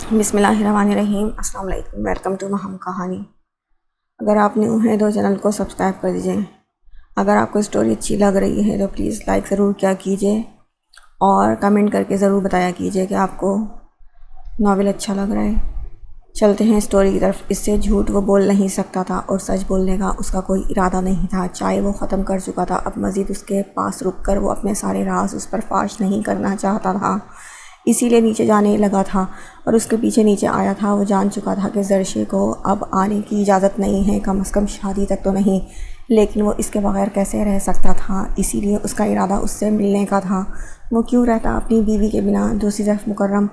بسم اللہ الرحمن الرحیم۔ السلام علیکم، ویلکم ٹو مہم کہانی۔ اگر آپ نیو ہیں تو چینل کو سبسکرائب کر دیجئے۔ اگر آپ کو اسٹوری اچھی لگ رہی ہے تو پلیز لائک ضرور کیا کیجئے اور کمنٹ کر کے ضرور بتایا کیجئے کہ آپ کو ناول اچھا لگ رہا ہے۔ چلتے ہیں اسٹوری کی طرف۔ اس سے جھوٹ وہ بول نہیں سکتا تھا اور سچ بولنے کا اس کا کوئی ارادہ نہیں تھا۔ چائے وہ ختم کر چکا تھا، اب مزید اس کے پاس رک کر وہ اپنے سارے راز اس پر فاش نہیں کرنا چاہتا تھا، اسی لیے نیچے جانے لگا تھا اور اس کے پیچھے نیچے آیا تھا۔ وہ جان چکا تھا کہ زرشے کو اب آنے کی اجازت نہیں ہے، کم از کم شادی تک تو نہیں، لیکن وہ اس کے بغیر کیسے رہ سکتا تھا، اسی لیے اس کا ارادہ اس سے ملنے کا تھا۔ وہ کیوں رہتا اپنی بیوی کے بنا؟ دوسری طرف مکرم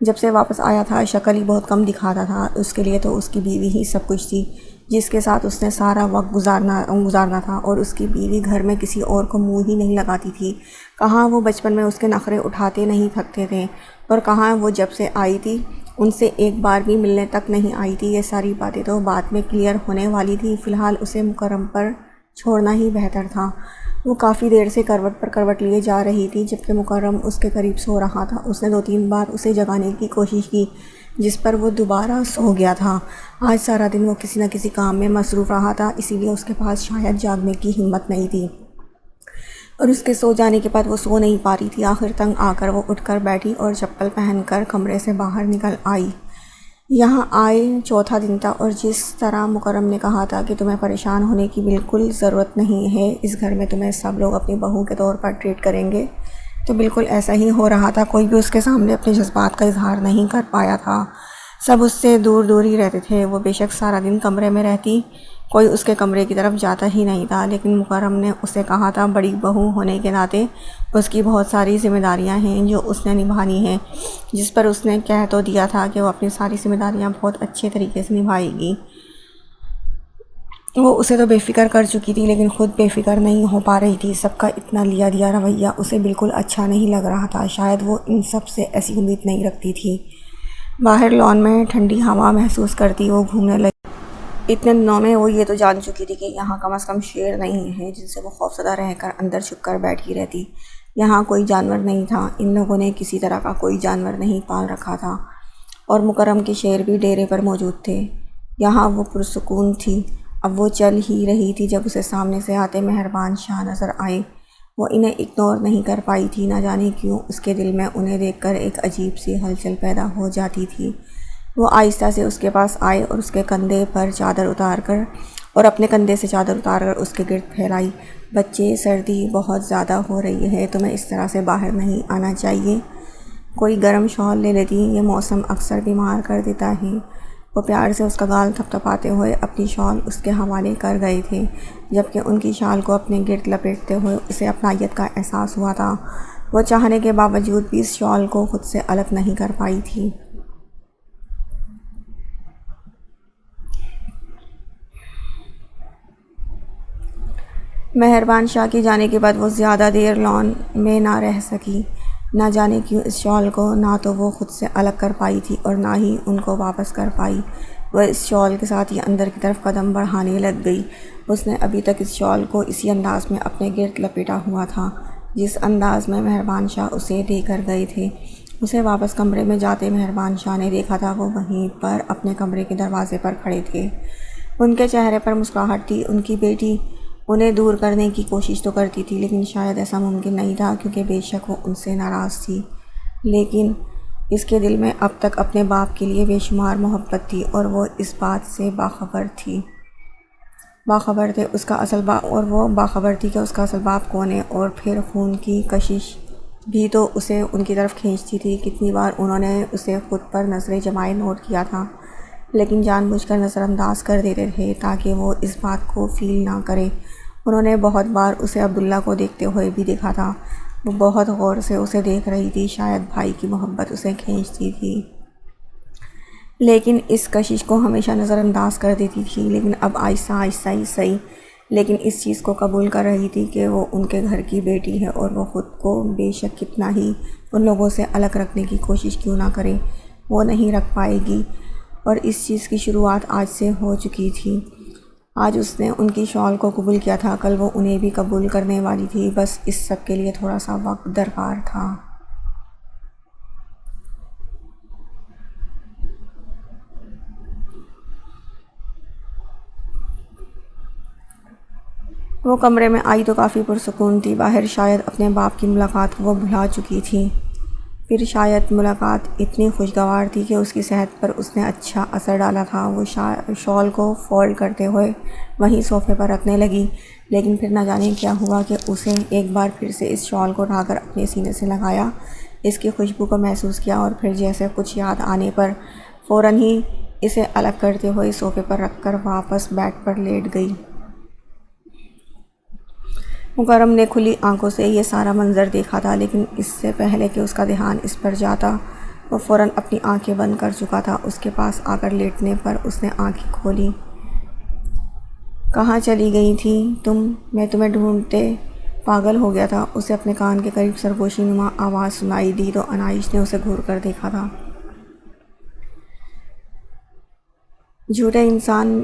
جب سے واپس آیا تھا شکل ہی بہت کم دکھاتا تھا، اس کے لیے تو اس کی بیوی ہی سب کچھ تھی جس کے ساتھ اس نے سارا وقت گزارنا تھا، اور اس کی بیوی گھر میں کسی اور کو منہ ہی نہیں لگاتی تھی۔ کہاں وہ بچپن میں اس کے نخرے اٹھاتے نہیں تھکتے تھے، اور کہاں وہ جب سے آئی تھی ان سے ایک بار بھی ملنے تک نہیں آئی تھی۔ یہ ساری باتیں تو بعد میں کلیئر ہونے والی تھی، فی الحال اسے مکرم پر چھوڑنا ہی بہتر تھا۔ وہ کافی دیر سے کروٹ پر کروٹ لیے جا رہی تھی جبکہ مکرم اس کے قریب سو رہا تھا۔ اس نے 2-3 بار اسے جگانے کی کوشش کی جس پر وہ دوبارہ سو گیا تھا۔ آج سارا دن وہ کسی نہ کسی کام میں مصروف رہا تھا، اسی لیے اس کے پاس شاید جاگنے کی ہمت نہیں تھی، اور اس کے سو جانے کے بعد وہ سو نہیں پا رہی تھی۔ آخر تنگ آ کر وہ اٹھ کر بیٹھی اور چپل پہن کر کمرے سے باہر نکل آئی۔ یہاں آئے 4تھا دن تھا، اور جس طرح مکرم نے کہا تھا کہ تمہیں پریشان ہونے کی بالکل ضرورت نہیں ہے، اس گھر میں تمہیں سب لوگ اپنی بہو کے طور پر ٹریٹ کریں گے، تو بالکل ایسا ہی ہو رہا تھا۔ کوئی بھی اس کے سامنے اپنے جذبات کا اظہار نہیں کر پایا تھا، سب اس سے دور دور ہی رہتے تھے۔ وہ بے شک سارا دن کمرے میں رہتی، کوئی اس کے کمرے کی طرف جاتا ہی نہیں تھا، لیکن مکرم نے اسے کہا تھا بڑی بہو ہونے کے ناطے اس کی بہت ساری ذمہ داریاں ہیں جو اس نے نبھانی ہیں، جس پر اس نے کہہ تو دیا تھا کہ وہ اپنی ساری ذمہ داریاں بہت اچھے طریقے سے نبھائے گی۔ وہ اسے تو بے فکر کر چکی تھی لیکن خود بے فکر نہیں ہو پا رہی تھی۔ سب کا اتنا لیا دیا رویہ اسے بالکل اچھا نہیں لگ رہا تھا، شاید وہ ان سب سے ایسی امید نہیں رکھتی تھی۔ باہر لان میں ٹھنڈی ہوا محسوس کرتی وہ گھومنے لگی۔ اتنے دنوں میں وہ یہ تو جان چکی تھی کہ یہاں کم از کم شیر نہیں ہے جن سے وہ خوفزدہ رہ کر اندر چھپ کر بیٹھی رہتی۔ یہاں کوئی جانور نہیں تھا، ان لوگوں نے کسی طرح کا کوئی جانور نہیں پال رکھا تھا، اور مکرم کے شیر بھی ڈیرے پر موجود تھے۔ یہاں وہ پرسکون تھی۔ اب وہ چل ہی رہی تھی جب اسے سامنے سے آتے مہربان شاہ نظر آئے۔ وہ انہیں اگنور نہیں کر پائی تھی، نہ جانے کیوں اس کے دل میں انہیں دیکھ کر ایک عجیب سی ہلچل پیدا ہو جاتی تھی۔ وہ آہستہ سے اس کے پاس آئے اور اس کے کندھے پر چادر اتار کر اور اپنے کندھے سے چادر اتار کر اس کے گرد پھیلائی۔ بچے، سردی بہت زیادہ ہو رہی ہے، تمہیں اس طرح سے باہر نہیں آنا چاہیے، کوئی گرم شال لے لیتی، یہ موسم اکثر بیمار کر دیتا ہے۔ وہ پیار سے اس کا گال تھپتھپاتے ہوئے اپنی شال اس کے حوالے کر گئے تھے، جبکہ ان کی شال کو اپنے گرد لپیٹتے ہوئے اسے اپنائیت کا احساس ہوا تھا۔ وہ چاہنے کے باوجود بھی اس شال کو خود سے الگ نہیں کر پائی تھی۔ مہربان شاہ کے جانے کے بعد وہ زیادہ دیر لان میں نہ رہ سکی، نہ جانے کیوں اس شال کو نہ تو وہ خود سے الگ کر پائی تھی اور نہ ہی ان کو واپس کر پائی۔ وہ اس شال کے ساتھ ہی اندر کی طرف قدم بڑھانے لگ گئی۔ اس نے ابھی تک اس شال کو اسی انداز میں اپنے گرد لپیٹا ہوا تھا جس انداز میں مہربان شاہ اسے دے کر گئے تھے۔ اسے واپس کمرے میں جاتے مہربان شاہ نے دیکھا تھا وہ وہیں پر اپنے کمرے کے دروازے پر کھڑے تھے۔ ان کے چہرے پر مسکراہٹ تھی۔ ان کی بیٹی انہیں دور کرنے کی کوشش تو کرتی تھی لیکن شاید ایسا ممکن نہیں تھا، کیونکہ بے شک وہ ان سے ناراض تھی، لیکن اس کے دل میں اب تک اپنے باپ کے لیے بے شمار محبت تھی، اور وہ اس بات سے باخبر تھے اس کا اصل باپ، اور وہ باخبر تھی کہ اس کا اصل باپ کون ہے۔ اور پھر خون کی کشش بھی تو اسے ان کی طرف کھینچتی تھی۔ کتنی بار انہوں نے اسے خود پر نظریں جمائے نوٹ کیا تھا، لیکن جان بوجھ کر نظر انداز کر دیتے تھے تاکہ وہ اس بات کو فیل نہ کرے۔ انہوں نے بہت بار اسے عبداللہ کو دیکھتے ہوئے بھی دیکھا تھا، وہ بہت غور سے اسے دیکھ رہی تھی، شاید بھائی کی محبت اسے کھینچتی تھی، لیکن اس کشش کو ہمیشہ نظر انداز کر دیتی تھی۔ لیکن اب آہستہ آہستہ ہی صحیح، لیکن اس چیز کو قبول کر رہی تھی کہ وہ ان کے گھر کی بیٹی ہے، اور وہ خود کو بے شک کتنا ہی ان لوگوں سے الگ رکھنے کی کوشش کیوں نہ کرے، وہ نہیں رکھ پائے گی، اور اس چیز کی شروعات آج سے ہو چکی تھی۔ آج اس نے ان کی شال کو قبول کیا تھا، کل وہ انہیں بھی قبول کرنے والی تھی، بس اس سب کے لیے تھوڑا سا وقت درکار تھا۔ وہ کمرے میں آئی تو کافی پرسکون تھی۔ باہر شاید اپنے باپ کی ملاقات کو وہ بھلا چکی تھی، پھر شاید ملاقات اتنی خوشگوار تھی کہ اس کی صحت پر اس نے اچھا اثر ڈالا تھا۔ وہ شال کو فولڈ کرتے ہوئے وہیں صوفے پر رکھنے لگی، لیکن پھر نہ جانے کیا ہوا کہ اسے ایک بار پھر سے اس شال کو اٹھا کر اپنے سینے سے لگایا، اس کی خوشبو کو محسوس کیا، اور پھر جیسے کچھ یاد آنے پر فوراً ہی اسے الگ کرتے ہوئے صوفے پر رکھ کر واپس بیڈ پر لیٹ گئی۔ مکرم نے کھلی آنکھوں سے یہ سارا منظر دیکھا تھا، لیکن اس سے پہلے کہ اس کا دھیان اس پر جاتا وہ فوراً اپنی آنکھیں بند کر چکا تھا۔ اس کے پاس آ کر لیٹنے پر اس نے آنکھیں کھولی۔ کہاں چلی گئی تھی تم؟ میں تمہیں ڈھونڈتے پاگل ہو گیا تھا۔ اسے اپنے کان کے قریب سرگوشی نما آواز سنائی دی تو انائش نے اسے گھور کر دیکھا تھا۔ جھوٹے انسان،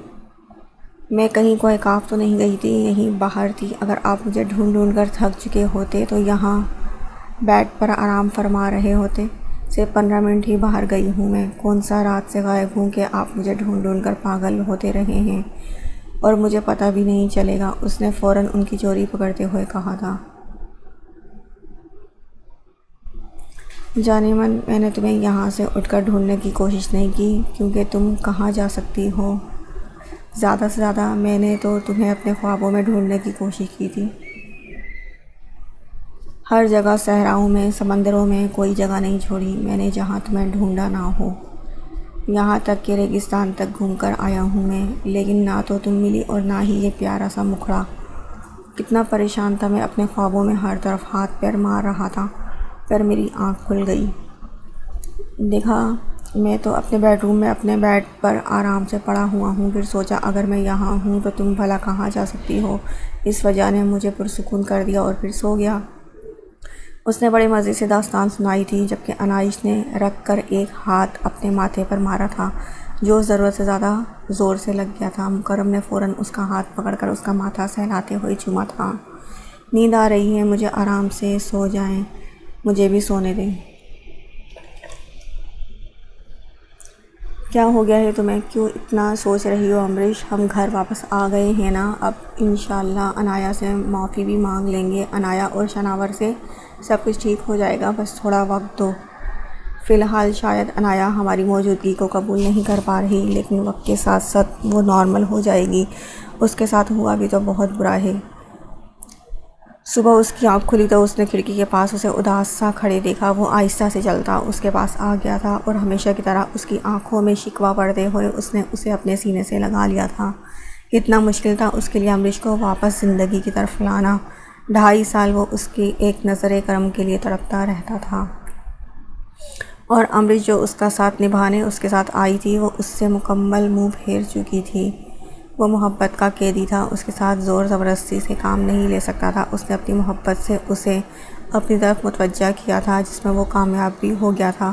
میں کہیں کوئی کاف تو نہیں گئی تھی، یہیں باہر تھی۔ اگر آپ مجھے ڈھونڈ ڈھونڈ کر تھک چکے ہوتے تو یہاں بیڈ پر آرام فرما رہے ہوتے۔ صرف 15 منٹ ہی باہر گئی ہوں میں، کون سا رات سے غائب ہوں کہ آپ مجھے ڈھونڈ ڈھونڈ کر پاگل ہوتے رہے ہیں، اور مجھے پتہ بھی نہیں چلے گا، اس نے فوراً ان کی چوری پکڑتے ہوئے کہا تھا۔ جانے من، میں نے تمہیں یہاں سے اٹھ کر ڈھونڈنے کی کوشش نہیں کی، کیونکہ تم کہاں جا سکتی ہو؟ زیادہ سے زیادہ میں نے تو تمہیں اپنے خوابوں میں ڈھونڈنے کی کوشش کی تھی۔ ہر جگہ، صحراؤں میں، سمندروں میں، کوئی جگہ نہیں چھوڑی میں نے جہاں تمہیں ڈھونڈا نہ ہو۔ یہاں تک کہ ریگستان تک گھوم کر آیا ہوں میں، لیکن نہ تو تم ملی اور نہ ہی یہ پیارا سا مکھڑا۔ کتنا پریشان تھا میں، اپنے خوابوں میں ہر طرف ہاتھ پیر مار رہا تھا، پھر میری آنکھ کھل گئی۔ دیکھا، میں تو اپنے بیڈ روم میں اپنے بیڈ پر آرام سے پڑا ہوا ہوں، پھر سوچا اگر میں یہاں ہوں تو تم بھلا کہاں جا سکتی ہو۔ اس وجہ نے مجھے پرسکون کر دیا اور پھر سو گیا۔ اس نے بڑے مزے سے داستان سنائی تھی، جبکہ انائش نے رکھ کر ایک ہاتھ اپنے ماتھے پر مارا تھا جو ضرورت سے زیادہ زور سے لگ گیا تھا۔ مکرم نے فوراً اس کا ہاتھ پکڑ کر اس کا ماتھا سہلاتے ہوئے چوما تھا۔ نیند آ رہی ہے مجھے، آرام سے سو جائیں، مجھے بھی سونے دیں۔ کیا ہو گیا ہے تمہیں؟ کیوں اتنا سوچ رہی ہو امریش؟ ہم گھر واپس آ گئے ہیں نا، اب انشاءاللہ انایا سے معافی بھی مانگ لیں گے، انایا اور شناور سے سب کچھ ٹھیک ہو جائے گا، بس تھوڑا وقت دو۔ فی الحال شاید انایا ہماری موجودگی کو قبول نہیں کر پا رہی، لیکن وقت کے ساتھ ساتھ وہ نارمل ہو جائے گی۔ اس کے ساتھ ہوا بھی تو بہت برا ہے۔ صبح اس کی آنکھ کھلی تو اس نے کھڑکی کے پاس اسے اداس سا کھڑے دیکھا۔ وہ آہستہ سے چلتا اس کے پاس آ گیا تھا اور ہمیشہ کی طرح اس کی آنکھوں میں شکوہ پڑھتے ہوئے اس نے اسے اپنے سینے سے لگا لیا تھا۔ کتنا مشکل تھا اس کے لیے امریش کو واپس زندگی کی طرف لانا۔ 2.5 سال وہ اس کی ایک نظر کرم کے لیے تڑپتا رہتا تھا، اور امریش جو اس کا ساتھ نبھانے اس کے ساتھ آئی تھی وہ اس سے مکمل منہ پھیر چکی تھی۔ وہ محبت کا قیدی تھا، اس کے ساتھ زور زبردستی سے کام نہیں لے سکتا تھا۔ اس نے اپنی محبت سے اسے اپنی طرف متوجہ کیا تھا، جس میں وہ کامیاب بھی ہو گیا تھا،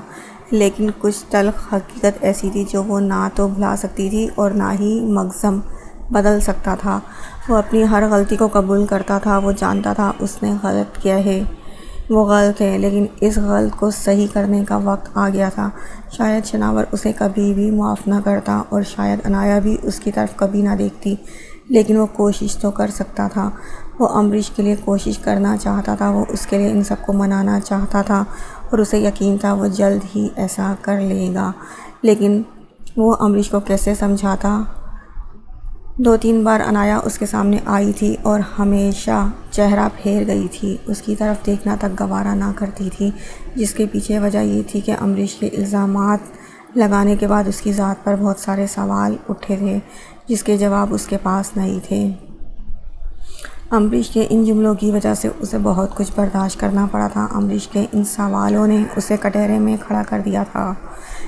لیکن کچھ تلخ حقیقت ایسی تھی جو وہ نہ تو بھلا سکتی تھی اور نہ ہی مغزم بدل سکتا تھا۔ وہ اپنی ہر غلطی کو قبول کرتا تھا، وہ جانتا تھا اس نے غلط کیا ہے، وہ غلط ہے، لیکن اس غلط کو صحیح کرنے کا وقت آ گیا تھا۔ شاید شناور اسے کبھی بھی معاف نہ کرتا اور شاید انایا بھی اس کی طرف کبھی نہ دیکھتی، لیکن وہ کوشش تو کر سکتا تھا۔ وہ امریش کے لیے کوشش کرنا چاہتا تھا، وہ اس کے لیے ان سب کو منانا چاہتا تھا، اور اسے یقین تھا وہ جلد ہی ایسا کر لے گا، لیکن وہ امریش کو کیسے سمجھاتا؟ 2-3 بار انایا اس کے سامنے آئی تھی اور ہمیشہ چہرہ پھیر گئی تھی، اس کی طرف دیکھنا تک گوارا نہ کرتی تھی، جس کے پیچھے وجہ یہ تھی کہ امریش کے الزامات لگانے کے بعد اس کی ذات پر بہت سارے سوال اٹھے تھے جس کے جواب اس کے پاس نہیں تھے۔ امریش کے ان جملوں کی وجہ سے اسے بہت کچھ برداشت کرنا پڑا تھا۔ امریش کے ان سوالوں نے اسے کٹہرے میں کھڑا کر دیا تھا۔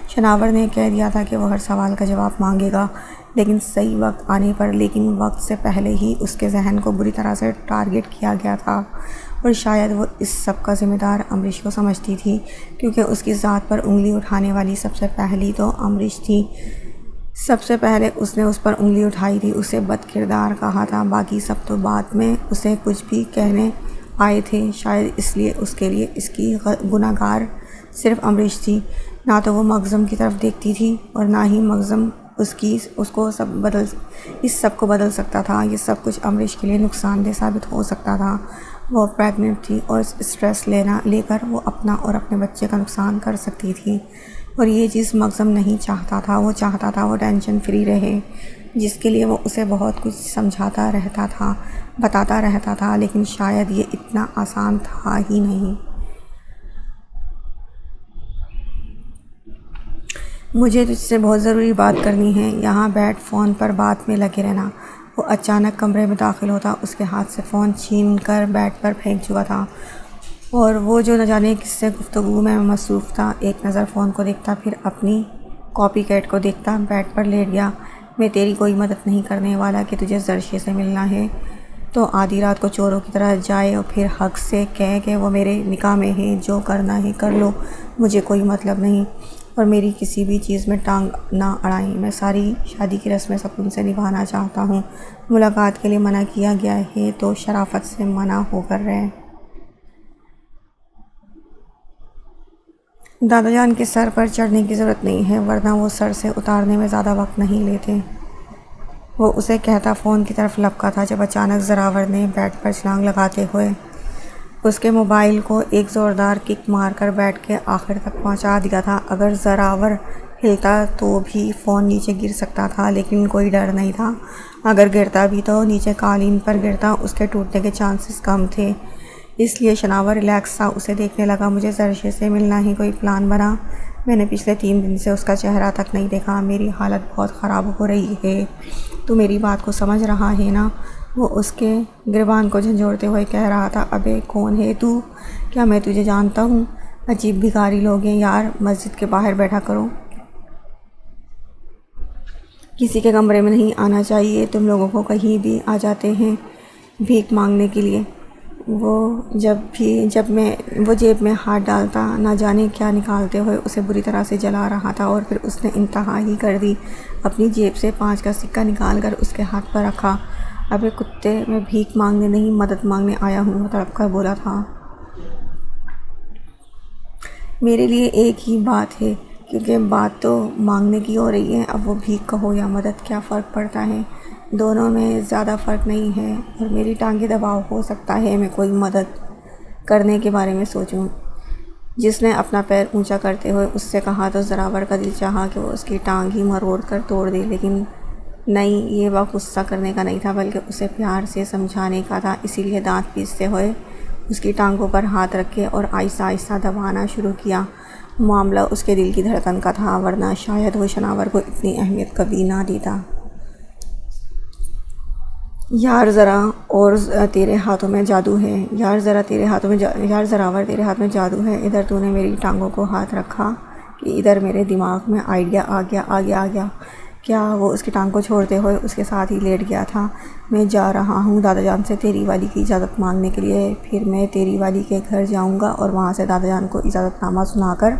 شناور نے کہہ دیا تھا کہ وہ ہر سوال کا جواب مانگے گا، لیکن صحیح وقت آنے پر، لیکن وقت سے پہلے ہی اس کے ذہن کو بری طرح سے ٹارگٹ کیا گیا تھا، اور شاید وہ اس سب کا ذمہ دار امریش کو سمجھتی تھی، کیونکہ اس کی ذات پر انگلی اٹھانے والی سب سے پہلی تو امریش تھی۔ سب سے پہلے اس نے اس پر انگلی اٹھائی تھی، اسے بد کردار کہا تھا، باقی سب تو بعد میں اسے کچھ بھی کہنے آئے تھے۔ شاید اس لیے اس کے لیے اس کی گناہ گار صرف امریش تھی، نہ تو وہ مغزم کی طرف دیکھتی تھی اور نہ ہی مغزم اس سب کو بدل سکتا تھا۔ یہ سب کچھ امریش کے لیے نقصان دہ ثابت ہو سکتا تھا۔ وہ پریگننٹ تھی اور اسٹریس لے کر وہ اپنا اور اپنے بچے کا نقصان کر سکتی تھی، اور یہ چیز مغزم نہیں چاہتا تھا۔ وہ چاہتا تھا وہ ٹینشن فری رہے، جس کے لیے وہ اسے بہت کچھ سمجھاتا رہتا تھا، بتاتا رہتا تھا، لیکن شاید یہ اتنا آسان تھا ہی نہیں۔ مجھے تجھ سے بہت ضروری بات کرنی ہے، یہاں بیٹھ، فون پر بات میں لگے رہنا۔ وہ اچانک کمرے میں داخل ہوتا، اس کے ہاتھ سے فون چھین کر بیڈ پر پھینک چکا تھا، اور وہ جو نہ جانے کس سے گفتگو میں مصروف تھا۔ ایک نظر فون کو دیکھتا، پھر اپنی کاپی کیٹ کو دیکھتا، بیڈ پر لیٹ گیا۔ میں تیری کوئی مدد نہیں کرنے والا کہ تجھے زرشے سے ملنا ہے تو آدھی رات کو چوروں کی طرح جائے اور پھر حق سے کہے کہ وہ میرے نکاح میں ہے، جو کرنا ہے کر لو، مجھے کوئی مطلب نہیں، اور میری کسی بھی چیز میں ٹانگ نہ اڑائیں۔ میں ساری شادی کی رسمیں سکون سے نبھانا چاہتا ہوں۔ ملاقات کے لیے منع کیا گیا ہے تو شرافت سے منع ہو کر رہے۔ دادا جان کے سر پر چڑھنے کی ضرورت نہیں ہے، ورنہ وہ سر سے اتارنے میں زیادہ وقت نہیں لیتے۔ وہ اسے کہتا فون کی طرف لپکا تھا جب اچانک زراور نے بیڈ پر چھلانگ لگاتے ہوئے اس کے موبائل کو ایک زوردار کک مار کر بیڈ کے آخر تک پہنچا دیا تھا۔ اگر زراور ہلتا تو بھی فون نیچے گر سکتا تھا، لیکن کوئی ڈر نہیں تھا۔ اگر گرتا بھی تو نیچے قالین پر گرتا، اس کے ٹوٹنے کے چانسز کم تھے۔ اس لیے شناور ریلیکس سا اسے دیکھنے لگا۔ مجھے زرشے سے ملنا ہی کوئی پلان بنا؟ میں نے پچھلے 3 دن سے اس کا چہرہ تک نہیں دیکھا، میری حالت بہت خراب ہو رہی ہے، تو میری بات کو سمجھ رہا ہے نا؟ وہ اس کے گریبان کو جھنجھوڑتے ہوئے کہہ رہا تھا۔ ابے کون ہے تو؟ کیا میں تجھے جانتا ہوں؟ عجیب بھکاری لوگ ہیں یار، مسجد کے باہر بیٹھا کرو، کسی کے کمرے میں نہیں آنا چاہیے، تم لوگوں کو کہیں بھی آ جاتے ہیں بھیک مانگنے کے لیے۔ وہ جیب میں ہاتھ ڈالتا، نہ جانے کیا نکالتے ہوئے اسے بری طرح سے جلا رہا تھا، اور پھر اس نے انتہا ہی کر دی، اپنی جیب سے 5 کا سکہ نکال کر اس کے ہاتھ پر رکھا۔ ابے کتے، میں بھیک مانگنے نہیں مدد مانگنے آیا ہوں، وہ تڑپ کر بولا تھا۔ میرے لیے ایک ہی بات ہے، کیونکہ بات تو مانگنے کی ہو رہی ہے، اب وہ بھیک کہو یا مدد، کیا فرق پڑتا ہے؟ دونوں میں زیادہ فرق نہیں ہے، اور میری ٹانگیں دباؤ ہو سکتا ہے میں کوئی مدد کرنے کے بارے میں سوچوں۔ جس نے اپنا پیر اونچا کرتے ہوئے اس سے کہا تو زراور کا دل چاہا کہ وہ اس کی ٹانگ ہی مروڑ کر توڑ دے، لیکن نہیں، یہ وقت غصہ کرنے کا نہیں تھا، بلکہ اسے پیار سے سمجھانے کا تھا۔ اسی لیے دانت پیستے ہوئے اس کی ٹانگوں پر ہاتھ رکھے اور آہستہ آہستہ دبانا شروع کیا۔ معاملہ اس کے دل کی دھڑکن کا تھا، ورنہ شاید وہ شناور کو اتنی اہمیت کبھی نہ دیتا۔ یار ذرا اور تیرے ہاتھوں میں جادو ہے، یار زراور تیرے ہاتھ میں جادو ہے، ادھر تو نے میری ٹانگوں کو ہاتھ رکھا کہ ادھر میرے دماغ میں آئیڈیا آ گیا۔ کیا وہ اس کی ٹانگ کو چھوڑتے ہوئے اس کے ساتھ ہی لیٹ گیا تھا؟ میں جا رہا ہوں دادا جان سے تیری والی کی اجازت مانگنے کے لیے، پھر میں تیری والی کے گھر جاؤں گا اور وہاں سے دادا جان کو اجازت نامہ سنا کر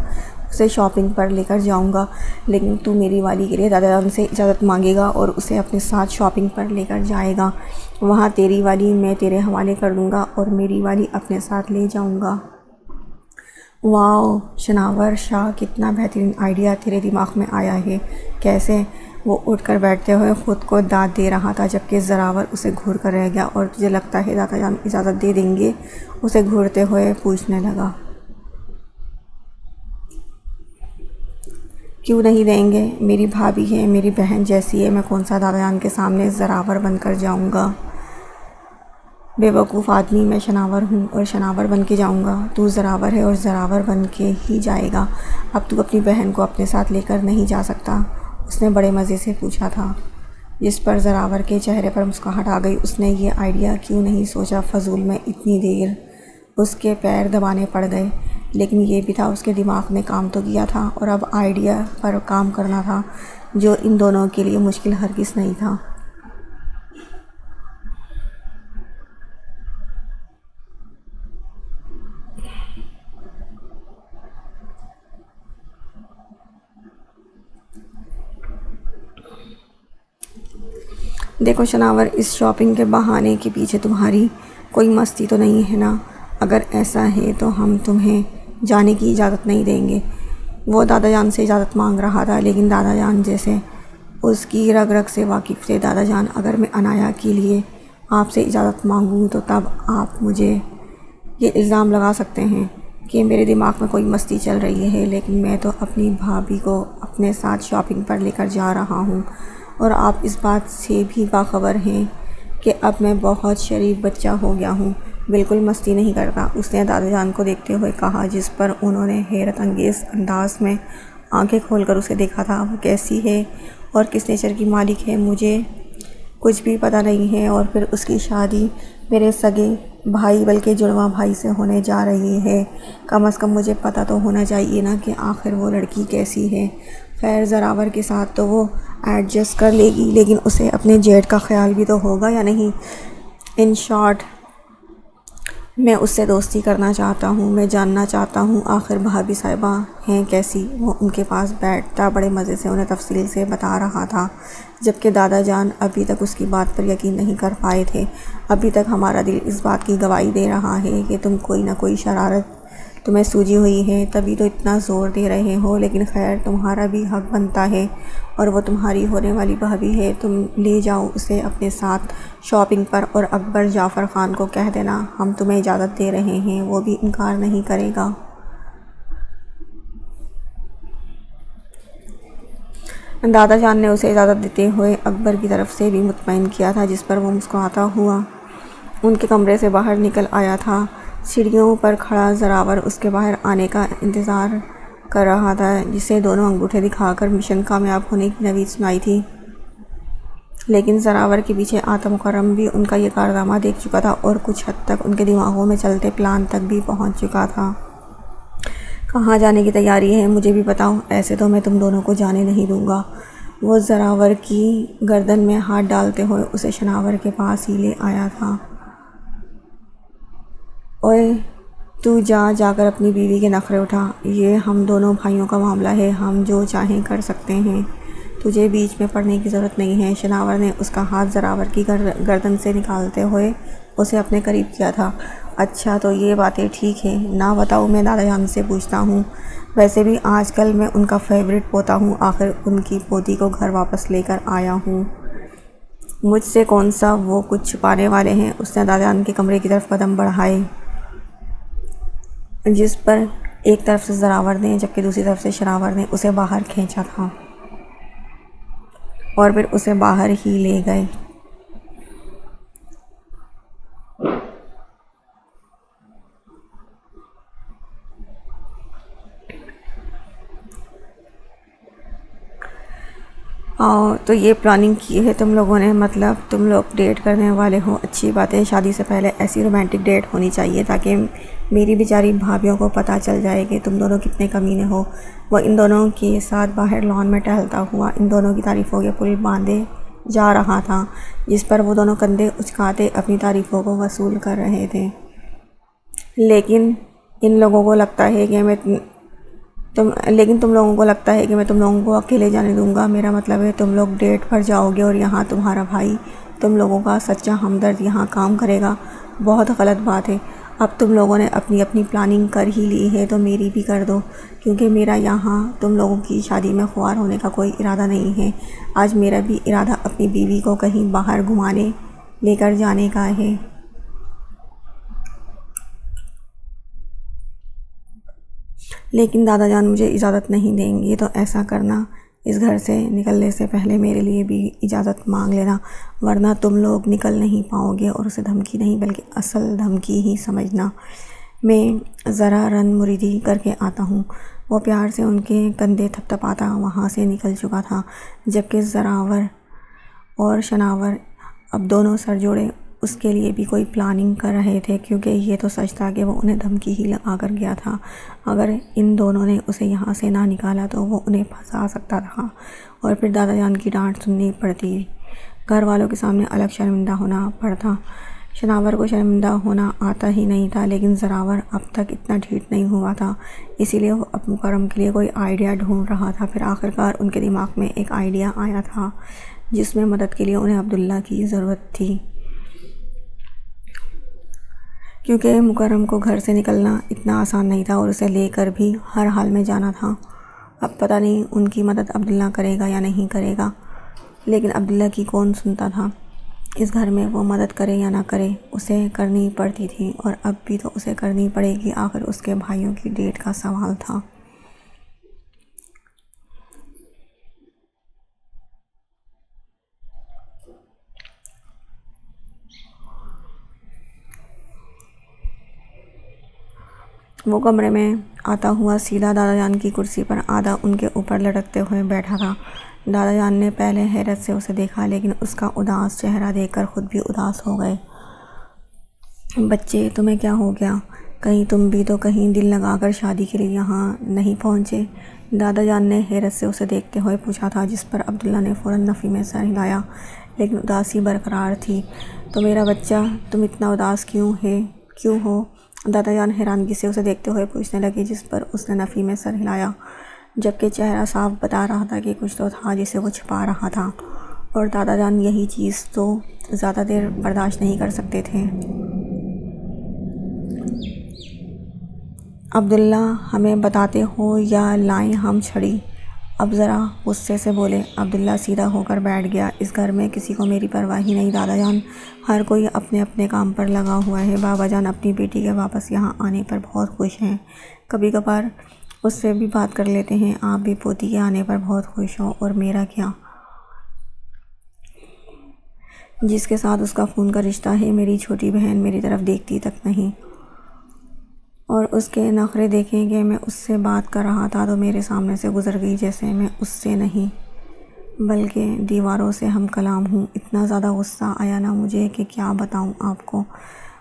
اسے شاپنگ پر لے کر جاؤں گا، لیکن تو میری والی کے لیے دادا جان سے اجازت مانگے گا اور اسے اپنے ساتھ شاپنگ پر لے کر جائے گا۔ وہاں تیری والی میں تیرے حوالے کر دوں گا اور میری والی اپنے ساتھ لے جاؤں گا۔ واو شناور شاہ، کتنا بہترین آئیڈیا تیرے دماغ میں آیا ہے، کیسے؟ وہ اٹھ کر بیٹھتے ہوئے خود کو داد دے رہا تھا، جبکہ زراور اسے گھور کر رہ گیا۔ اور تجھے لگتا ہے دادا جان اجازت دے دیں گے؟ اسے گھورتے ہوئے پوچھنے لگا۔ کیوں نہیں دیں گے؟ میری بھابھی ہے، میری بہن جیسی ہے، میں کون سا دادا جان کے سامنے زراور بن کر جاؤں گا؟ بے وقوف آدمی، میں شناور ہوں اور شناور بن کے جاؤں گا، تو زراور ہے اور زراور بن کے ہی جائے گا۔ اب تو اپنی بہن کو اپنے ساتھ لے کر نہیں جا سکتا؟ اس نے بڑے مزے سے پوچھا تھا، جس پر زراور کے چہرے پر مسکراہٹ آ گئی۔ اس نے یہ آئیڈیا کیوں نہیں سوچا؟ فضول میں اتنی دیر اس کے پیر دبانے پڑ گئے، لیکن یہ بھی تھا اس کے دماغ نے کام تو کیا تھا، اور اب آئیڈیا پر کام کرنا تھا، جو ان دونوں کے لیے مشکل ہرگز نہیں تھا۔ دیکھو شناور، اس شاپنگ کے بہانے کے پیچھے تمہاری کوئی مستی تو نہیں ہے نا؟ اگر ایسا ہے تو ہم تمہیں جانے کی اجازت نہیں دیں گے۔ وہ دادا جان سے اجازت مانگ رہا تھا، لیکن دادا جان جیسے اس کی رگ رگ سے واقف تھے۔ دادا جان، اگر میں عنایا کے لیے آپ سے اجازت مانگوں تو تب آپ مجھے یہ الزام لگا سکتے ہیں کہ میرے دماغ میں کوئی مستی چل رہی ہے، لیکن میں تو اپنی بھابھی کو اپنے ساتھ شاپنگ پر لے کر جا رہا ہوں، اور آپ اس بات سے بھی باخبر ہیں کہ اب میں بہت شریف بچہ ہو گیا ہوں، بالکل مستی نہیں کرتا، اس نے دادا جان کو دیکھتے ہوئے کہا، جس پر انہوں نے حیرت انگیز انداز میں آنکھیں کھول کر اسے دیکھا تھا۔ وہ کیسی ہے اور کس نیچر کی مالک ہے مجھے کچھ بھی پتہ نہیں ہے، اور پھر اس کی شادی میرے سگے بھائی بلکہ جڑواں بھائی سے ہونے جا رہی ہے، کم از کم مجھے پتہ تو ہونا چاہیے نا کہ آخر وہ لڑکی کیسی ہے۔ خیر، زراور کے ساتھ تو وہ ایڈجسٹ کر لے گی، لیکن اسے اپنے جیٹ کا خیال بھی تو ہوگا یا نہیں؟ ان شارٹ، میں اس سے دوستی کرنا چاہتا ہوں، میں جاننا چاہتا ہوں آخر بھابھی صاحبہ ہیں کیسی۔ وہ ان کے پاس بیٹھتا بڑے مزے سے انہیں تفصیل سے بتا رہا تھا، جبکہ دادا جان ابھی تک اس کی بات پر یقین نہیں کر پائے تھے۔ ابھی تک ہمارا دل اس بات کی گواہی دے رہا ہے کہ تم کوئی نہ کوئی شرارت تمہیں سوجھی ہوئی ہے، تبھی تو اتنا زور دے رہے ہو، لیکن خیر، تمہارا بھی حق بنتا ہے، اور وہ تمہاری ہونے والی بھابھی ہے، تم لے جاؤ اسے اپنے ساتھ شاپنگ پر، اور اکبر جعفر خان کو کہہ دینا ہم تمہیں اجازت دے رہے ہیں، وہ بھی انکار نہیں کرے گا۔ دادا جان نے اسے اجازت دیتے ہوئے اکبر کی طرف سے بھی مطمئن کیا تھا، جس پر وہ مسکراتا ہوا ان کے کمرے سے باہر نکل آیا تھا۔ سیڑھیوں پر کھڑا زراور اس کے باہر آنے کا انتظار کر رہا تھا، جسے دونوں انگوٹھے دکھا کر مشن کامیاب ہونے کی نوید سنائی تھی، لیکن زراور کے پیچھے آتا مکرم بھی ان کا یہ کارنامہ دیکھ چکا تھا، اور کچھ حد تک ان کے دماغوں میں چلتے پلان تک بھی پہنچ چکا تھا۔ کہاں جانے کی تیاری ہے مجھے بھی بتاؤ، ایسے تو میں تم دونوں کو جانے نہیں دوں گا۔ وہ زراور کی گردن میں ہاتھ ڈالتے ہوئے اسے شناور کے پاس ہی لے آیا تھا۔ اوئے، تو جا کر اپنی بیوی کے نخرے اٹھا، یہ ہم دونوں بھائیوں کا معاملہ ہے، ہم جو چاہیں کر سکتے ہیں، تجھے بیچ میں پڑنے کی ضرورت نہیں ہے۔ شناور نے اس کا ہاتھ زراور کی گردن سے نکالتے ہوئے اسے اپنے قریب کیا تھا۔ اچھا، تو یہ باتیں ٹھیک ہیں، نہ بتاؤ، میں دادا جان سے پوچھتا ہوں، ویسے بھی آج کل میں ان کا فیورٹ پوتا ہوں، آخر ان کی پوتی کو گھر واپس لے کر آیا ہوں، مجھ سے کون سا وہ کچھ چھپانے والے ہیں؟ اس نے دادا جان کے کمرے کی طرف قدم بڑھائے، جس پر ایک طرف سے زراور نے جبکہ دوسری طرف سے شناور نے اسے باہر کھینچا تھا، اور پھر اسے باہر ہی لے گئے۔ تو یہ پلاننگ کی ہے تم لوگوں نے، مطلب تم لوگ ڈیٹ کرنے والے ہو؟ اچھی بات ہے، شادی سے پہلے ایسی رومانٹک ڈیٹ ہونی چاہیے تاکہ میری بیچاری بھابھیوں کو پتہ چل جائے کہ تم دونوں کتنے کمینے ہو۔ وہ ان دونوں کے ساتھ باہر لان میں ٹہلتا ہوا ان دونوں کی تعریفوں کے پل باندھے جا رہا تھا، جس پر وہ دونوں کندھے اچکاتے اپنی تعریفوں کو وصول کر رہے تھے۔ لیکن تم لوگوں کو لگتا ہے کہ میں تم لوگوں کو اکیلے جانے دوں گا؟ میرا مطلب ہے تم لوگ ڈیٹ پر جاؤ گے اور یہاں تمہارا بھائی، تم لوگوں کا سچا ہمدرد یہاں کام کرے گا؟ بہت غلط بات ہے۔ اب تم لوگوں نے اپنی پلاننگ کر ہی لی ہے تو میری بھی کر دو، کیونکہ میرا یہاں تم لوگوں کی شادی میں خوار ہونے کا کوئی ارادہ نہیں ہے۔ آج میرا بھی ارادہ اپنی بیوی کو کہیں باہر گھمانے لے کر جانے کا ہے۔ لیکن دادا جان مجھے اجازت نہیں دیں گے، تو ایسا کرنا، اس گھر سے نکلنے سے پہلے میرے لیے بھی اجازت مانگ لینا، ورنہ تم لوگ نکل نہیں پاؤ گے، اور اسے دھمکی نہیں بلکہ اصل دھمکی ہی سمجھنا۔ میں ذرا رن مریدی کر کے آتا ہوں۔ وہ پیار سے ان کے کندھے تھپ تھپاتا وہاں سے نکل چکا تھا، جبکہ زراور اور شناور اب دونوں سر جوڑے اس کے لیے بھی کوئی پلاننگ کر رہے تھے، کیونکہ یہ تو سچ تھا کہ وہ انہیں دھمکی ہی لگا کر گیا تھا۔ اگر ان دونوں نے اسے یہاں سے نہ نکالا تو وہ انہیں پھنسا سکتا تھا، اور پھر دادا جان کی ڈانٹ سننی پڑتی، گھر والوں کے سامنے الگ شرمندہ ہونا پڑتا۔ شناور کو شرمندہ ہونا آتا ہی نہیں تھا، لیکن زراور اب تک اتنا ڈھیٹ نہیں ہوا تھا، اسی لیے وہ اب مکرم کے لیے کوئی آئیڈیا ڈھونڈ رہا تھا۔ پھر آخرکار ان کے دماغ میں ایک آئیڈیا آیا تھا، جس میں مدد کے لیے انہیں عبداللہ کی ضرورت تھی، کیونکہ مکرم کو گھر سے نکلنا اتنا آسان نہیں تھا، اور اسے لے کر بھی ہر حال میں جانا تھا۔ اب پتہ نہیں ان کی مدد عبداللہ کرے گا یا نہیں کرے گا۔ لیکن عبداللہ کی کون سنتا تھا۔ اس گھر میں وہ مدد کرے یا نہ کرے اسے کرنی پڑتی تھی، اور اب بھی تو اسے کرنی پڑے گی، آخر اس کے بھائیوں کی ڈیٹ کا سوال تھا۔ وہ کمرے میں آتا ہوا سیدھا دادا جان کی کرسی پر آدھا ان کے اوپر لٹکتے ہوئے بیٹھا تھا۔ دادا جان نے پہلے حیرت سے اسے دیکھا، لیکن اس کا اداس چہرہ دیکھ کر خود بھی اداس ہو گئے۔ بچے، تمہیں کیا ہو گیا؟ کہیں تم بھی تو کہیں دل لگا کر شادی کے لیے یہاں نہیں پہنچے؟ دادا جان نے حیرت سے اسے دیکھتے ہوئے پوچھا تھا، جس پر عبداللہ نے فوراً نفی میں سر ہلایا، لیکن اداسی برقرار تھی۔ تو میرا بچہ، تم اتنا اداس کیوں ہو؟ دادا جان حیرانگی سے اسے دیکھتے ہوئے پوچھنے لگے، جس پر اس نے نفی میں سر ہلایا، جبکہ چہرہ صاف بتا رہا تھا کہ کچھ تو تھا جسے وہ چھپا رہا تھا، اور دادا جان یہی چیز تو زیادہ دیر برداشت نہیں کر سکتے تھے۔ عبداللہ، ہمیں بتاتے ہو یا لائیں ہم چھڑی؟ اب ذرا غصے سے بولے۔ عبداللہ سیدھا ہو کر بیٹھ گیا۔ اس گھر میں کسی کو میری پرواہ ہی نہیں دادا جان، ہر کوئی اپنے اپنے کام پر لگا ہوا ہے۔ بابا جان اپنی بیٹی کے واپس یہاں آنے پر بہت خوش ہیں، کبھی کبھار اس سے بھی بات کر لیتے ہیں۔ آپ بھی پوتی کے آنے پر بہت خوش ہو، اور میرا کیا، جس کے ساتھ اس کا خون کا رشتہ ہے، میری چھوٹی بہن میری طرف دیکھتی تک نہیں، اور اس کے نخرے دیکھیں کہ میں اس سے بات کر رہا تھا تو میرے سامنے سے گزر گئی جیسے میں اس سے نہیں بلکہ دیواروں سے ہم کلام ہوں۔ اتنا زیادہ غصہ آیا نا مجھے کہ کیا بتاؤں آپ کو۔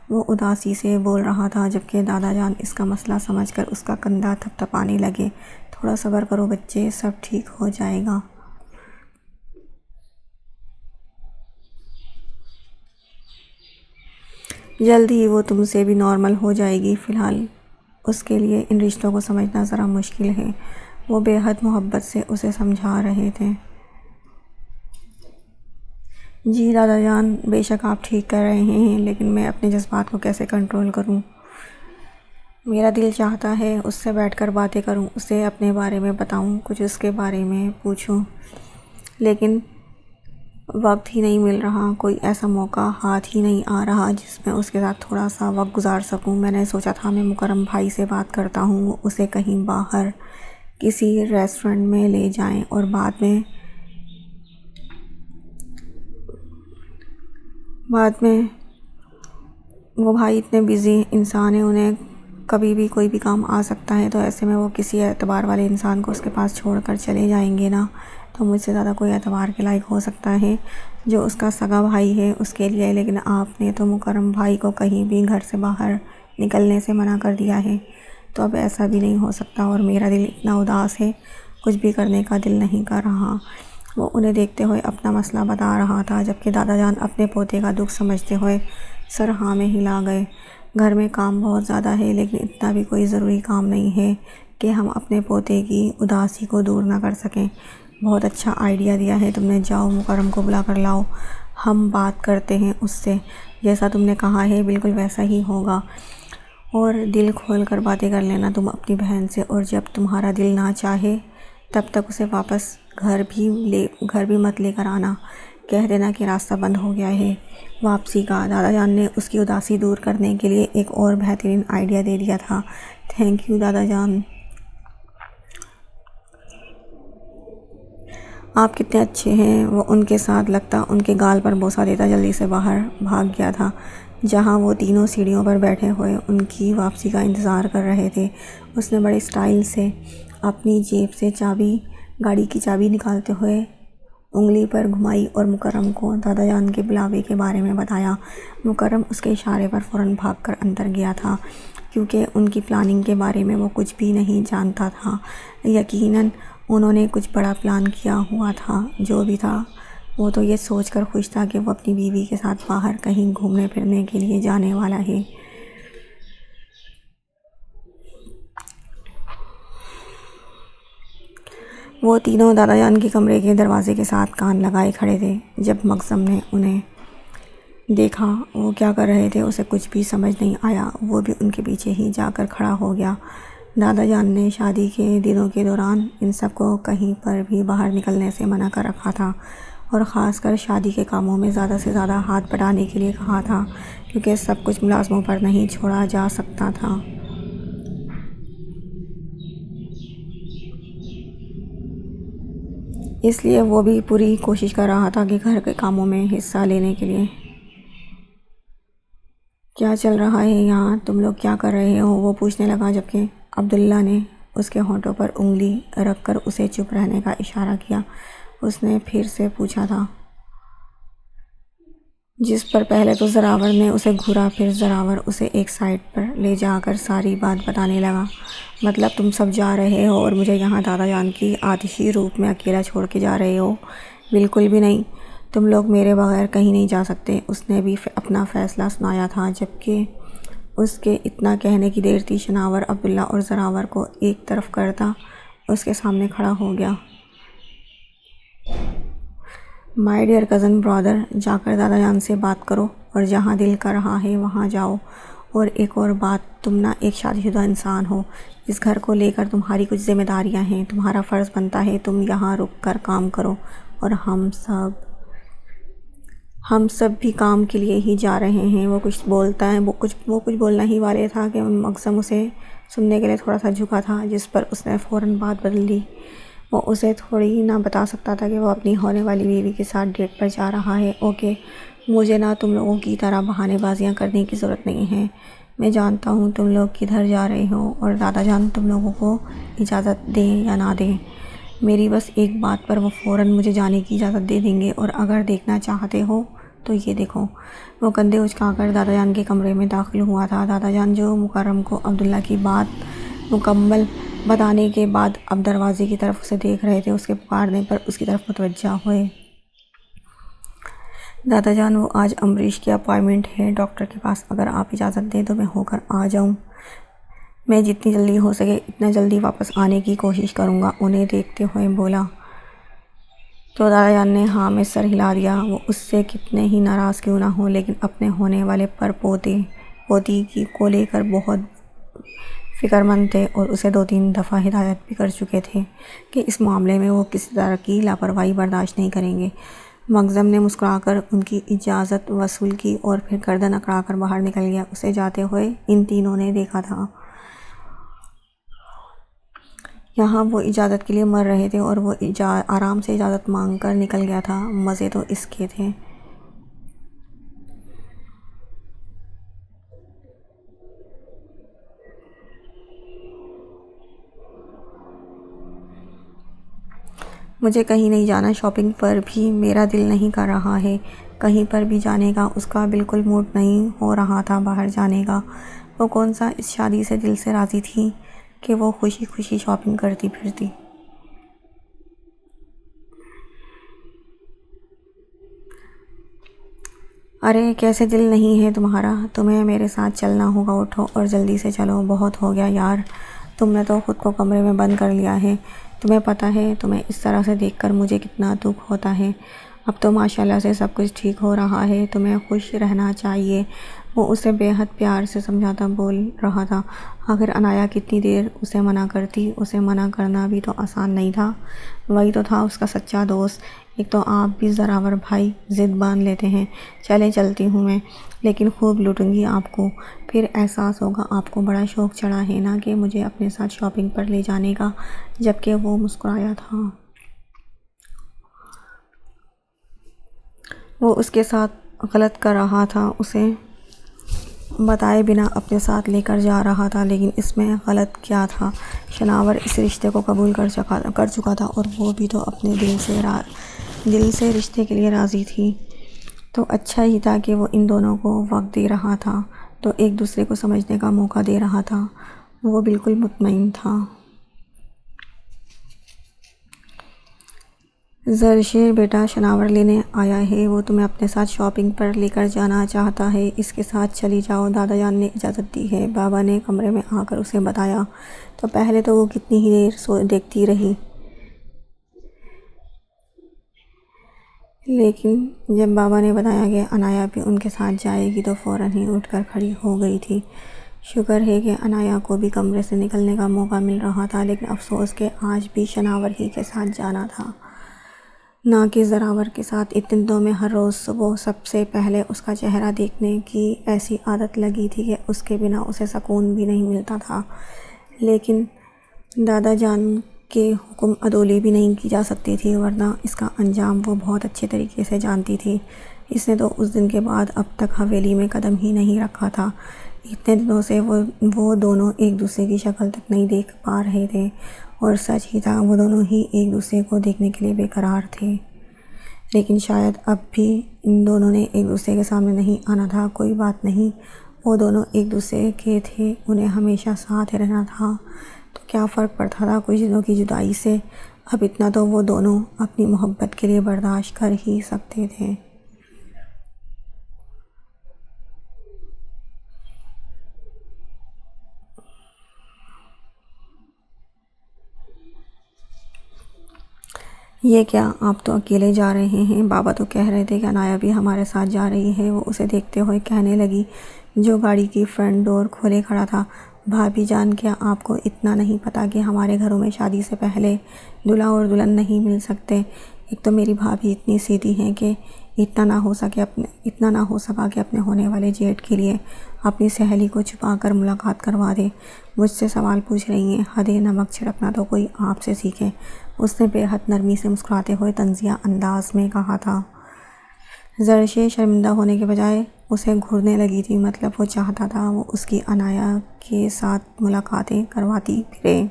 وہ اداسی سے بول رہا تھا، جبکہ دادا جان اس کا مسئلہ سمجھ کر اس کا کندھا تھپ تھپانے لگے۔ تھوڑا صبر کرو بچے، سب ٹھیک ہو جائے گا۔ جلد ہی وہ تم سے بھی نارمل ہو جائے گی، فی الحال اس کے لیے ان رشتوں کو سمجھنا ذرا مشکل ہے۔ وہ بے حد محبت سے اسے سمجھا رہے تھے۔ جی دادا جان، بے شک آپ ٹھیک کر رہے ہیں، لیکن میں اپنے جذبات کو کیسے کنٹرول کروں؟ میرا دل چاہتا ہے اس سے بیٹھ کر باتیں کروں، اسے اپنے بارے میں بتاؤں، کچھ اس کے بارے میں پوچھوں، لیکن وقت ہی نہیں مل رہا، کوئی ایسا موقع ہاتھ ہی نہیں آ رہا جس میں اس کے ساتھ تھوڑا سا وقت گزار سکوں۔ میں نے سوچا تھا میں مکرم بھائی سے بات کرتا ہوں، وہ اسے کہیں باہر کسی ریسٹورنٹ میں لے جائیں، اور بعد میں وہ بھائی اتنے بیزی انسان ہیں، انہیں کبھی بھی کوئی بھی کام آ سکتا ہے، تو ایسے میں وہ کسی اعتبار والے انسان کو اس کے پاس چھوڑ کر چلے جائیں گے نا، تو مجھ سے زیادہ کوئی اعتبار کے لائق ہو سکتا ہے جو اس کا سگا بھائی ہے اس کے لیے۔ لیکن آپ نے تو مکرم بھائی کو کہیں بھی گھر سے باہر نکلنے سے منع کر دیا ہے، تو اب ایسا بھی نہیں ہو سکتا، اور میرا دل اتنا اداس ہے، کچھ بھی کرنے کا دل نہیں کر رہا۔ وہ انہیں دیکھتے ہوئے اپنا مسئلہ بتا رہا تھا، جبکہ دادا جان اپنے پوتے کا دکھ سمجھتے ہوئے سر ہاں میں ہلا گئے۔ گھر میں کام بہت زیادہ ہے، لیکن اتنا بھی کوئی ضروری کام نہیں ہے کہ ہم اپنے پوتے کی اداسی کو دور نہ کر سکیں۔ بہت اچھا آئیڈیا دیا ہے تم نے، جاؤ مکرم کو بلا کر لاؤ، ہم بات کرتے ہیں اس سے، جیسا تم نے کہا ہے بالکل ویسا ہی ہوگا، اور دل کھول کر باتیں کر لینا تم اپنی بہن سے، اور جب تمہارا دل نہ چاہے تب تک اسے واپس گھر بھی مت لے کر آنا، کہہ دینا کہ راستہ بند ہو گیا ہے واپسی کا۔ دادا جان نے اس کی اداسی دور کرنے کے لیے ایک اور بہترین آئیڈیا دے دیا تھا۔ تھینک یو دادا جان، آپ کتنے اچھے ہیں۔ وہ ان کے ساتھ لگتا ان کے گال پر بوسہ دیتا جلدی سے باہر بھاگ گیا تھا، جہاں وہ تینوں سیڑھیوں پر بیٹھے ہوئے ان کی واپسی کا انتظار کر رہے تھے۔ اس نے بڑے اسٹائل سے اپنی جیب سے گاڑی کی چابی نکالتے ہوئے انگلی پر گھمائی اور مکرم کو دادا جان کے بلاوے کے بارے میں بتایا۔ مکرم اس کے اشارے پر فوراً بھاگ کر اندر گیا تھا، کیونکہ ان کی پلاننگ کے بارے میں وہ کچھ بھی نہیں جانتا تھا۔ یقیناً انہوں نے کچھ بڑا پلان کیا ہوا تھا، جو بھی تھا وہ تو یہ سوچ کر خوش تھا کہ وہ اپنی بیوی کے ساتھ باہر کہیں گھومنے پھرنے کے لیے جانے والا ہے۔ وہ تینوں دادا جان کے کمرے کے دروازے کے ساتھ کان لگائے کھڑے تھے۔ جب مقدم نے انہیں دیکھا وہ کیا کر رہے تھے اسے کچھ بھی سمجھ نہیں آیا، وہ بھی ان کے پیچھے ہی جا کر کھڑا ہو گیا۔ دادا جان نے شادی کے دنوں کے دوران ان سب کو کہیں پر بھی باہر نکلنے سے منع کر رکھا تھا، اور خاص کر شادی کے کاموں میں زیادہ سے زیادہ ہاتھ بٹانے کے لیے کہا تھا، کیونکہ سب کچھ ملازموں پر نہیں چھوڑا جا سکتا تھا۔ اس لیے وہ بھی پوری کوشش کر رہا تھا کہ گھر کے کاموں میں حصہ لینے کے لیے۔ کیا چل رہا ہے یہاں؟ تم لوگ کیا کر رہے ہو؟ وہ پوچھنے لگا، جبکہ عبداللہ نے اس کے ہونٹوں پر انگلی رکھ کر اسے چپ رہنے کا اشارہ کیا۔ اس نے پھر سے پوچھا تھا، جس پر پہلے تو زراور نے اسے گھورا، پھر زراور اسے ایک سائڈ پر لے جا کر ساری بات بتانے لگا۔ مطلب تم سب جا رہے ہو اور مجھے یہاں دادا جان کی آتشی روپ میں اکیلا چھوڑ کے جا رہے ہو؟ بالکل بھی نہیں، تم لوگ میرے بغیر کہیں نہیں جا سکتے۔ اس نے بھی اپنا فیصلہ سنایا تھا۔ جبکہ اس کے اتنا کہنے کی دیر تھی، شناور عبداللہ اور زراور کو ایک طرف کرتا اس کے سامنے کھڑا ہو گیا۔ مائی ڈیئر کزن برادر، جا کر دادا جان سے بات کرو اور جہاں دل کر رہا ہے وہاں جاؤ۔ اور ایک اور بات، تم نہ ایک شادی شدہ انسان ہو، اس گھر کو لے کر تمہاری کچھ ذمہ داریاں ہیں، تمہارا فرض بنتا ہے تم یہاں رک کر کام کرو۔ اور ہم سب بھی کام کے لیے ہی جا رہے ہیں۔ وہ کچھ بولنا ہی والے تھا کہ مقسم اسے سننے کے لیے تھوڑا سا جھکا تھا، جس پر اس نے فوراً بات بدل دی۔ وہ اسے تھوڑی ہی نہ بتا سکتا تھا کہ وہ اپنی ہونے والی بیوی کے ساتھ ڈیٹ پر جا رہا ہے۔ اوکے، مجھے نہ تم لوگوں کی طرح بہانے بازیاں کرنے کی ضرورت نہیں ہے۔ میں جانتا ہوں تم لوگ کدھر جا رہے ہو اور دادا جان تم لوگوں کو اجازت دیں یا نہ دیں۔ میری بس ایک بات پر وہ فوراً مجھے جانے کی اجازت دے دیں گے، اور اگر دیکھنا چاہتے ہو تو یہ دیکھو۔ وہ کندھے اچکا کر دادا جان کے کمرے میں داخل ہوا تھا۔ دادا جان، جو مکرم کو عبداللہ کی بات مکمل بتانے کے بعد اب دروازے کی طرف اسے دیکھ رہے تھے، اس کے پکارنے پر اس کی طرف متوجہ ہوئے۔ دادا جان، وہ آج امبریش کی اپائنٹمنٹ ہے ڈاکٹر کے پاس، اگر آپ اجازت دیں تو میں ہو کر آ جاؤں۔ میں جتنی جلدی ہو سکے اتنا جلدی واپس آنے کی کوشش کروں گا، انہیں دیکھتے ہوئے بولا۔ تو دادا جان نے ہاں میں سر ہلا دیا۔ وہ اس سے کتنے ہی ناراض کیوں نہ ہو، لیکن اپنے ہونے والے پوتی کو لے کر بہت فکر مند تھے، اور اسے 2-3 دفعہ ہدایت بھی کر چکے تھے کہ اس معاملے میں وہ کسی طرح کی لاپرواہی برداشت نہیں کریں گے۔ مقدم نے مسکرا کر ان کی اجازت وصول کی اور پھر گردن اکڑا کر باہر نکل گیا۔ اسے جاتے ہوئے ان تینوں نے دیکھا تھا۔ یہاں وہ اجازت کے لیے مر رہے تھے اور وہ آرام سے اجازت مانگ کر نکل گیا تھا۔ مزے تو اس کے تھے۔ مجھے کہیں نہیں جانا، شاپنگ پر بھی میرا دل نہیں کر رہا ہے، کہیں پر بھی جانے کا اس کا بالکل موڈ نہیں ہو رہا تھا باہر جانے کا۔ وہ کون سا اس شادی سے دل سے راضی تھی کہ وہ خوشی خوشی شاپنگ کرتی پھرتی۔ ارے کیسے دل نہیں ہے تمہارا؟ تمہیں میرے ساتھ چلنا ہوگا، اٹھو اور جلدی سے چلو، بہت ہو گیا یار، تم نے تو خود کو کمرے میں بند کر لیا ہے۔ تمہیں پتہ ہے تمہیں اس طرح سے دیکھ کر مجھے کتنا دکھ ہوتا ہے۔ اب تو ماشاءاللہ سے سب کچھ ٹھیک ہو رہا ہے، تمہیں خوش رہنا چاہیے۔ وہ اسے بے حد پیار سے سمجھاتا بول رہا تھا۔ آخر عنایا کتنی دیر اسے منع کرتی، اسے منع کرنا بھی تو آسان نہیں تھا، وہی تو تھا اس کا سچا دوست۔ ایک تو آپ بھی زراور بھائی ضد باندھ لیتے ہیں، چلتی ہوں میں، لیکن خوب لوٹوں گی آپ کو، پھر احساس ہوگا آپ کو بڑا شوق چڑھا ہے نا کہ مجھے اپنے ساتھ شاپنگ پر لے جانے کا۔ جبکہ وہ مسکرایا تھا۔ وہ اس کے ساتھ غلط کر رہا تھا، اسے بتائے بنا اپنے ساتھ لے کر جا رہا تھا، لیکن اس میں غلط کیا تھا؟ شناور اس رشتے کو قبول کر چکا تھا، اور وہ بھی تو اپنے دل سے رشتے کے لیے راضی تھی۔ تو اچھا ہی تھا کہ وہ ان دونوں کو وقت دے رہا تھا، تو ایک دوسرے کو سمجھنے کا موقع دے رہا تھا۔ وہ بالکل مطمئن تھا۔ زرشیر بیٹا، شناور لینے آیا ہے، وہ تمہیں اپنے ساتھ شاپنگ پر لے کر جانا چاہتا ہے، اس کے ساتھ چلی جاؤ، دادا جان نے اجازت دی ہے، بابا نے کمرے میں آ کر اسے بتایا۔ تو پہلے تو وہ کتنی ہی دیر دیکھتی رہی، لیکن جب بابا نے بتایا کہ عنایا بھی ان کے ساتھ جائے گی تو فوراً ہی اٹھ کر کھڑی ہو گئی تھی۔ شکر ہے کہ عنایا کو بھی کمرے سے نکلنے کا موقع مل رہا تھا، لیکن افسوس کہ آج بھی شناور ہی کے ساتھ جانا تھا۔ نہ کہ زراور کے ساتھ اتنے دنوں میں ہر روز صبح سب سے پہلے اس کا چہرہ دیکھنے کی ایسی عادت لگی تھی کہ اس کے بنا اسے سکون بھی نہیں ملتا تھا۔ لیکن دادا جان کے حکم عدولی بھی نہیں کی جا سکتی تھی، ورنہ اس کا انجام وہ بہت اچھے طریقے سے جانتی تھی۔ اس نے تو اس دن کے بعد اب تک حویلی میں قدم ہی نہیں رکھا تھا۔ اتنے دنوں سے وہ دونوں ایک دوسرے کی شکل تک نہیں دیکھ پا رہے تھے، اور سچ ہی تھا، وہ دونوں ہی ایک دوسرے کو دیکھنے کے لیے بے قرار تھے۔ لیکن شاید اب بھی ان دونوں نے ایک دوسرے کے سامنے نہیں آنا تھا۔ کوئی بات نہیں، وہ دونوں ایک دوسرے کے تھے، انہیں ہمیشہ ساتھ رہنا تھا، تو کیا فرق پڑتا تھا کچھ دنوں کی جدائی سے؟ اب اتنا تو وہ دونوں اپنی محبت کے لیے برداشت کر ہی سکتے تھے۔ یہ کیا، آپ تو اکیلے جا رہے ہیں؟ بابا تو کہہ رہے تھے کہ عنایا بھی ہمارے ساتھ جا رہی ہے۔ وہ اسے دیکھتے ہوئے کہنے لگی، جو گاڑی کی فرنٹ ڈور کھولے کھڑا تھا۔ بھابھی جان، کیا آپ کو اتنا نہیں پتا کہ ہمارے گھروں میں شادی سے پہلے دلہا اور دلہن نہیں مل سکتے؟ ایک تو میری بھابھی اتنی سیدھی ہیں کہ اتنا نہ ہو سکا کہ اپنے ہونے والے جیٹھ کے لیے اپنی سہیلی کو چھپا کر ملاقات کروا دے۔ مجھ سے سوال پوچھ رہی ہیں؟ حد نمک چھڑکنا تو کوئی آپ سے سیکھے۔ اس نے بے حد نرمی سے مسکراتے ہوئے طنزیہ انداز میں کہا تھا۔ زرشے شرمندہ ہونے کے بجائے اسے گھورنے لگی تھی، مطلب وہ چاہتا تھا وہ اس کی عنایا کے ساتھ ملاقاتیں کرواتی پھرے۔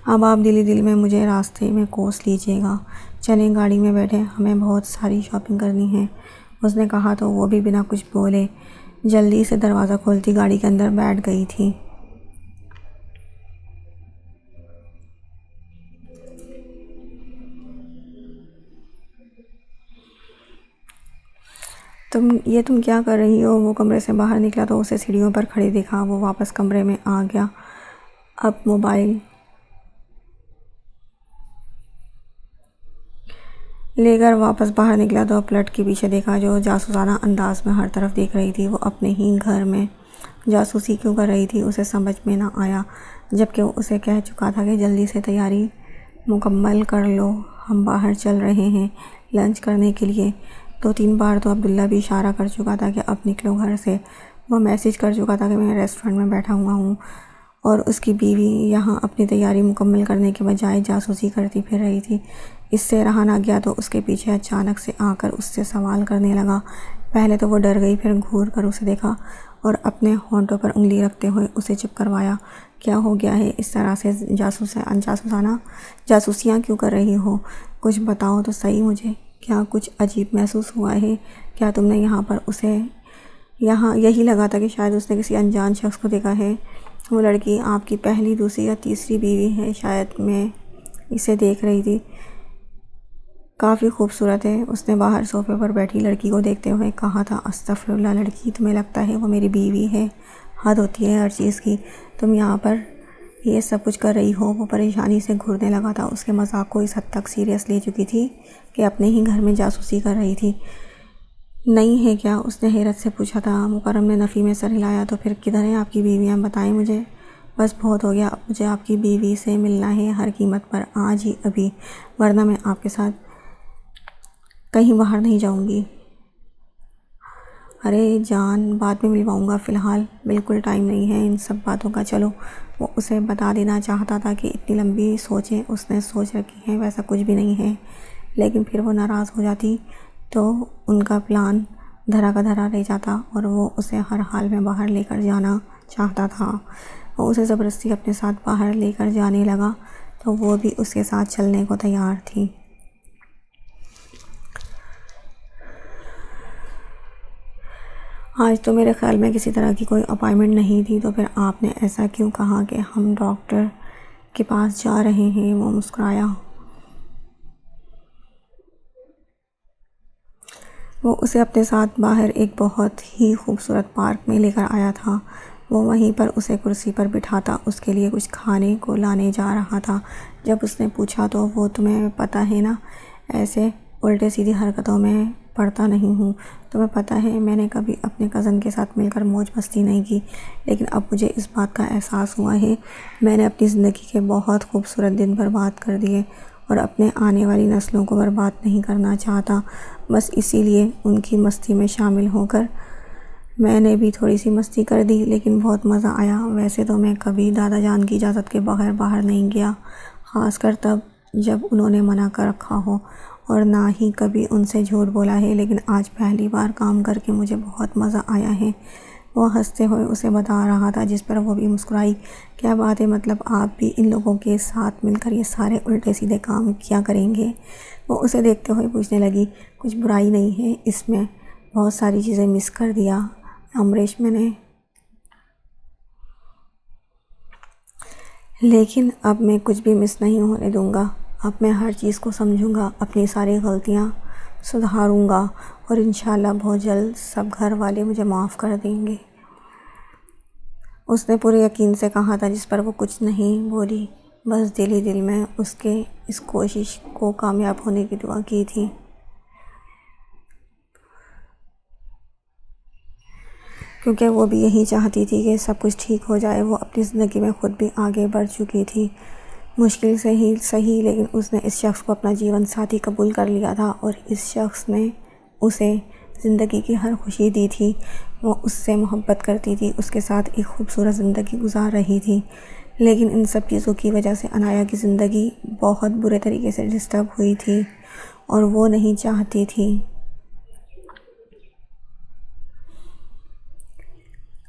اب آپ دل میں مجھے راستے میں کوس لیجیے گا، چلیں گاڑی میں بیٹھیں، ہمیں بہت ساری شاپنگ کرنی ہے، اس نے کہا تو وہ بھی بنا کچھ بولے جلدی سے دروازہ کھولتی گاڑی کے اندر بیٹھ گئی تھی۔ تم کیا کر رہی ہو؟ وہ کمرے سے باہر نکلا تو اسے سیڑھیوں پر کھڑی دیکھا۔ وہ واپس کمرے میں آ گیا۔ اب موبائل لے کر واپس باہر نکلا تو پلٹ کے پیچھے دیکھا، جو جاسوسانہ انداز میں ہر طرف دیکھ رہی تھی۔ وہ اپنے ہی گھر میں جاسوسی کیوں کر رہی تھی، اسے سمجھ میں نہ آیا، جبکہ وہ اسے کہہ چکا تھا کہ جلدی سے تیاری مکمل کر لو، ہم باہر چل رہے ہیں لنچ کرنے کے لیے۔ 2-3 بار تو عبداللہ بھی اشارہ کر چکا تھا کہ اب نکلو گھر سے۔ وہ میسج کر چکا تھا کہ میں ریسٹورنٹ میں بیٹھا ہوا ہوں، اور اس کی بیوی یہاں اپنی تیاری مکمل کرنے کے بجائے جاسوسی کرتی پھر رہی تھی۔ اس سے رہا نہ گیا تو اس کے پیچھے اچانک سے آ کر اس سے سوال کرنے لگا۔ پہلے تو وہ ڈر گئی، پھر گھور کر اسے دیکھا اور اپنے ہونٹوں پر انگلی رکھتے ہوئے اسے چپ کروایا۔ کیا ہو گیا ہے؟ اس طرح سے جاسوسیاں کیوں کر رہی ہو؟ کچھ بتاؤ تو صحیح مجھے، کیا کچھ عجیب محسوس ہوا ہے؟ کیا تم نے یہاں پر اسے یہی لگا تھا کہ شاید اس نے کسی انجان شخص کو دیکھا ہے؟ وہ لڑکی آپ کی پہلی، دوسری یا تیسری بیوی ہے شاید۔ میں اسے دیکھ رہی تھی، کافی خوبصورت ہے، اس نے باہر صوفے پر بیٹھی لڑکی کو دیکھتے ہوئے کہا تھا۔ استغفراللہ، لڑکی، تمہیں لگتا ہے وہ میری بیوی ہے؟ حد ہوتی ہے ہر چیز کی، تم یہاں پر یہ سب کچھ کر رہی ہو۔ وہ پریشانی سے گھورنے لگا تھا، اس کے مذاق کو اس حد تک سیریس لے چکی تھی کہ اپنے ہی گھر میں جاسوسی کر رہی تھی۔ نہیں ہے کیا؟ اس نے حیرت سے پوچھا تھا۔ مکرم نے نفی میں سر ہلایا۔ تو پھر کدھر ہیں آپ کی بیویاں؟ بتائیں مجھے۔ بس بہت ہو گیا، اب مجھے آپ کی بیوی سے ملنا ہے ہر قیمت پر، آج ہی، ابھی، ورنہ میں آپ کے ساتھ کہیں باہر نہیں جاؤں گی۔ ارے جان، بعد میں ملواؤں گا، فی الحال بالکل ٹائم نہیں ہے ان سب باتوں کا، چلو۔ وہ اسے بتا دینا چاہتا تھا کہ اتنی لمبی سوچیں اس نے سوچ رکھی ہیں، ویسا کچھ بھی نہیں ہے، لیکن پھر وہ ناراض ہو جاتی تو ان کا پلان دھرا کا دھرا رہ جاتا، اور وہ اسے ہر حال میں باہر لے کر جانا چاہتا تھا۔ وہ اسے زبردستی اپنے ساتھ باہر لے کر جانے لگا تو وہ بھی اس کے ساتھ چلنے کو تیار تھی۔ آج تو میرے خیال میں کسی طرح کی کوئی اپائنٹمنٹ نہیں تھی، تو پھر آپ نے ایسا کیوں کہا کہ ہم ڈاکٹر کے پاس جا رہے ہیں؟ وہ مسکرایا۔ وہ اسے اپنے ساتھ باہر ایک بہت ہی خوبصورت پارک میں لے کر آیا تھا۔ وہ وہیں پر اسے کرسی پر بٹھاتا اس کے لیے کچھ کھانے کو لانے جا رہا تھا۔ جب اس نے پوچھا تو وہ تمہیں پتہ ہے نا، ایسے الٹے سیدھی حرکتوں میں پڑتا نہیں ہوں، تمہیں پتہ ہے میں نے کبھی اپنے کزن کے ساتھ مل کر موج مستی نہیں کی، لیکن اب مجھے اس بات کا احساس ہوا ہے میں نے اپنی زندگی کے بہت خوبصورت دن برباد کر دیے، اور اپنے آنے والی نسلوں کو برباد نہیں کرنا چاہتا۔ بس اسی لیے ان کی مستی میں شامل ہو کر میں نے بھی تھوڑی سی مستی کر دی، لیکن بہت مزہ آیا۔ ویسے تو میں کبھی دادا جان کی اجازت کے بغیر باہر نہیں گیا، خاص کر تب جب انہوں نے منع کر رکھا ہو، اور نہ ہی کبھی ان سے جھوٹ بولا ہے، لیکن آج پہلی بار کام کر کے مجھے بہت مزہ آیا ہے۔ وہ ہنستے ہوئے اسے بتا رہا تھا، جس پر وہ بھی مسکرائی۔ کیا بات ہے، مطلب آپ بھی ان لوگوں کے ساتھ مل کر یہ سارے الٹے سیدھے کام کیا کریں گے؟ وہ اسے دیکھتے ہوئے پوچھنے لگی۔ کچھ برائی نہیں ہے اس میں، بہت ساری چیزیں مس کر دیا امریش میں نے، لیکن اب میں کچھ بھی مس نہیں ہونے دوں گا۔ اب میں ہر چیز کو سمجھوں گا، اپنی ساری غلطیاں سدھاروں گا، اور انشاءاللہ بہت جلد سب گھر والے مجھے معاف کر دیں گے۔ اس نے پورے یقین سے کہا تھا، جس پر وہ کچھ نہیں بولی، بس دل ہی دل میں اس کے اس کوشش کو کامیاب ہونے کی دعا کی تھی۔ کیونکہ وہ بھی یہی چاہتی تھی کہ سب کچھ ٹھیک ہو جائے۔ وہ اپنی زندگی میں خود بھی آگے بڑھ چکی تھی، مشکل سے ہی صحیح، لیکن اس نے اس شخص کو اپنا جیون ساتھی قبول کر لیا تھا، اور اس شخص نے اسے زندگی کی ہر خوشی دی تھی۔ وہ اس سے محبت کرتی تھی، اس کے ساتھ ایک خوبصورت زندگی گزار رہی تھی، لیکن ان سب چیزوں کی وجہ سے انایا کی زندگی بہت برے طریقے سے ڈسٹرب ہوئی تھی، اور وہ نہیں چاہتی تھی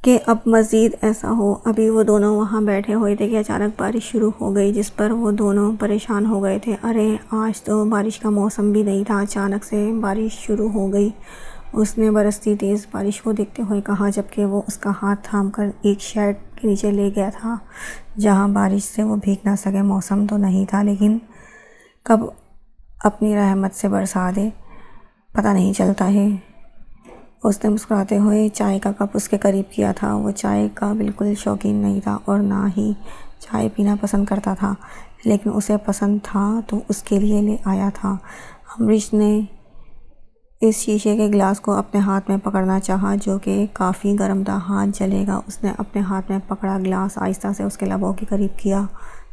کہ اب مزید ایسا ہو۔ ابھی وہ دونوں وہاں بیٹھے ہوئے تھے کہ اچانک بارش شروع ہو گئی، جس پر وہ دونوں پریشان ہو گئے تھے۔ ارے آج تو بارش کا موسم بھی نہیں تھا، اچانک سے بارش شروع ہو گئی۔ اس نے برستی تیز بارش کو دیکھتے ہوئے کہا، جبکہ وہ اس کا ہاتھ تھام کر ایک شیڈ کے نیچے لے گیا تھا جہاں بارش سے وہ بھیگ نہ سکے۔ موسم تو نہیں تھا، لیکن کب اپنی رحمت سے برسا دے پتہ نہیں چلتا ہے۔ اس نے مسکراتے ہوئے چائے کا کپ اس کے قریب کیا تھا۔ وہ چائے کا بالکل شوقین نہیں تھا اور نہ ہی چائے پینا پسند کرتا تھا، لیکن اسے پسند تھا تو اس کے لیے لے آیا تھا۔ امریش نے اس شیشے کے گلاس کو اپنے ہاتھ میں پکڑنا چاہا، جو کہ کافی گرم تھا۔ ہاتھ جلے گا۔ اس نے اپنے ہاتھ میں پکڑا گلاس آہستہ سے اس کے لبوں کے قریب کیا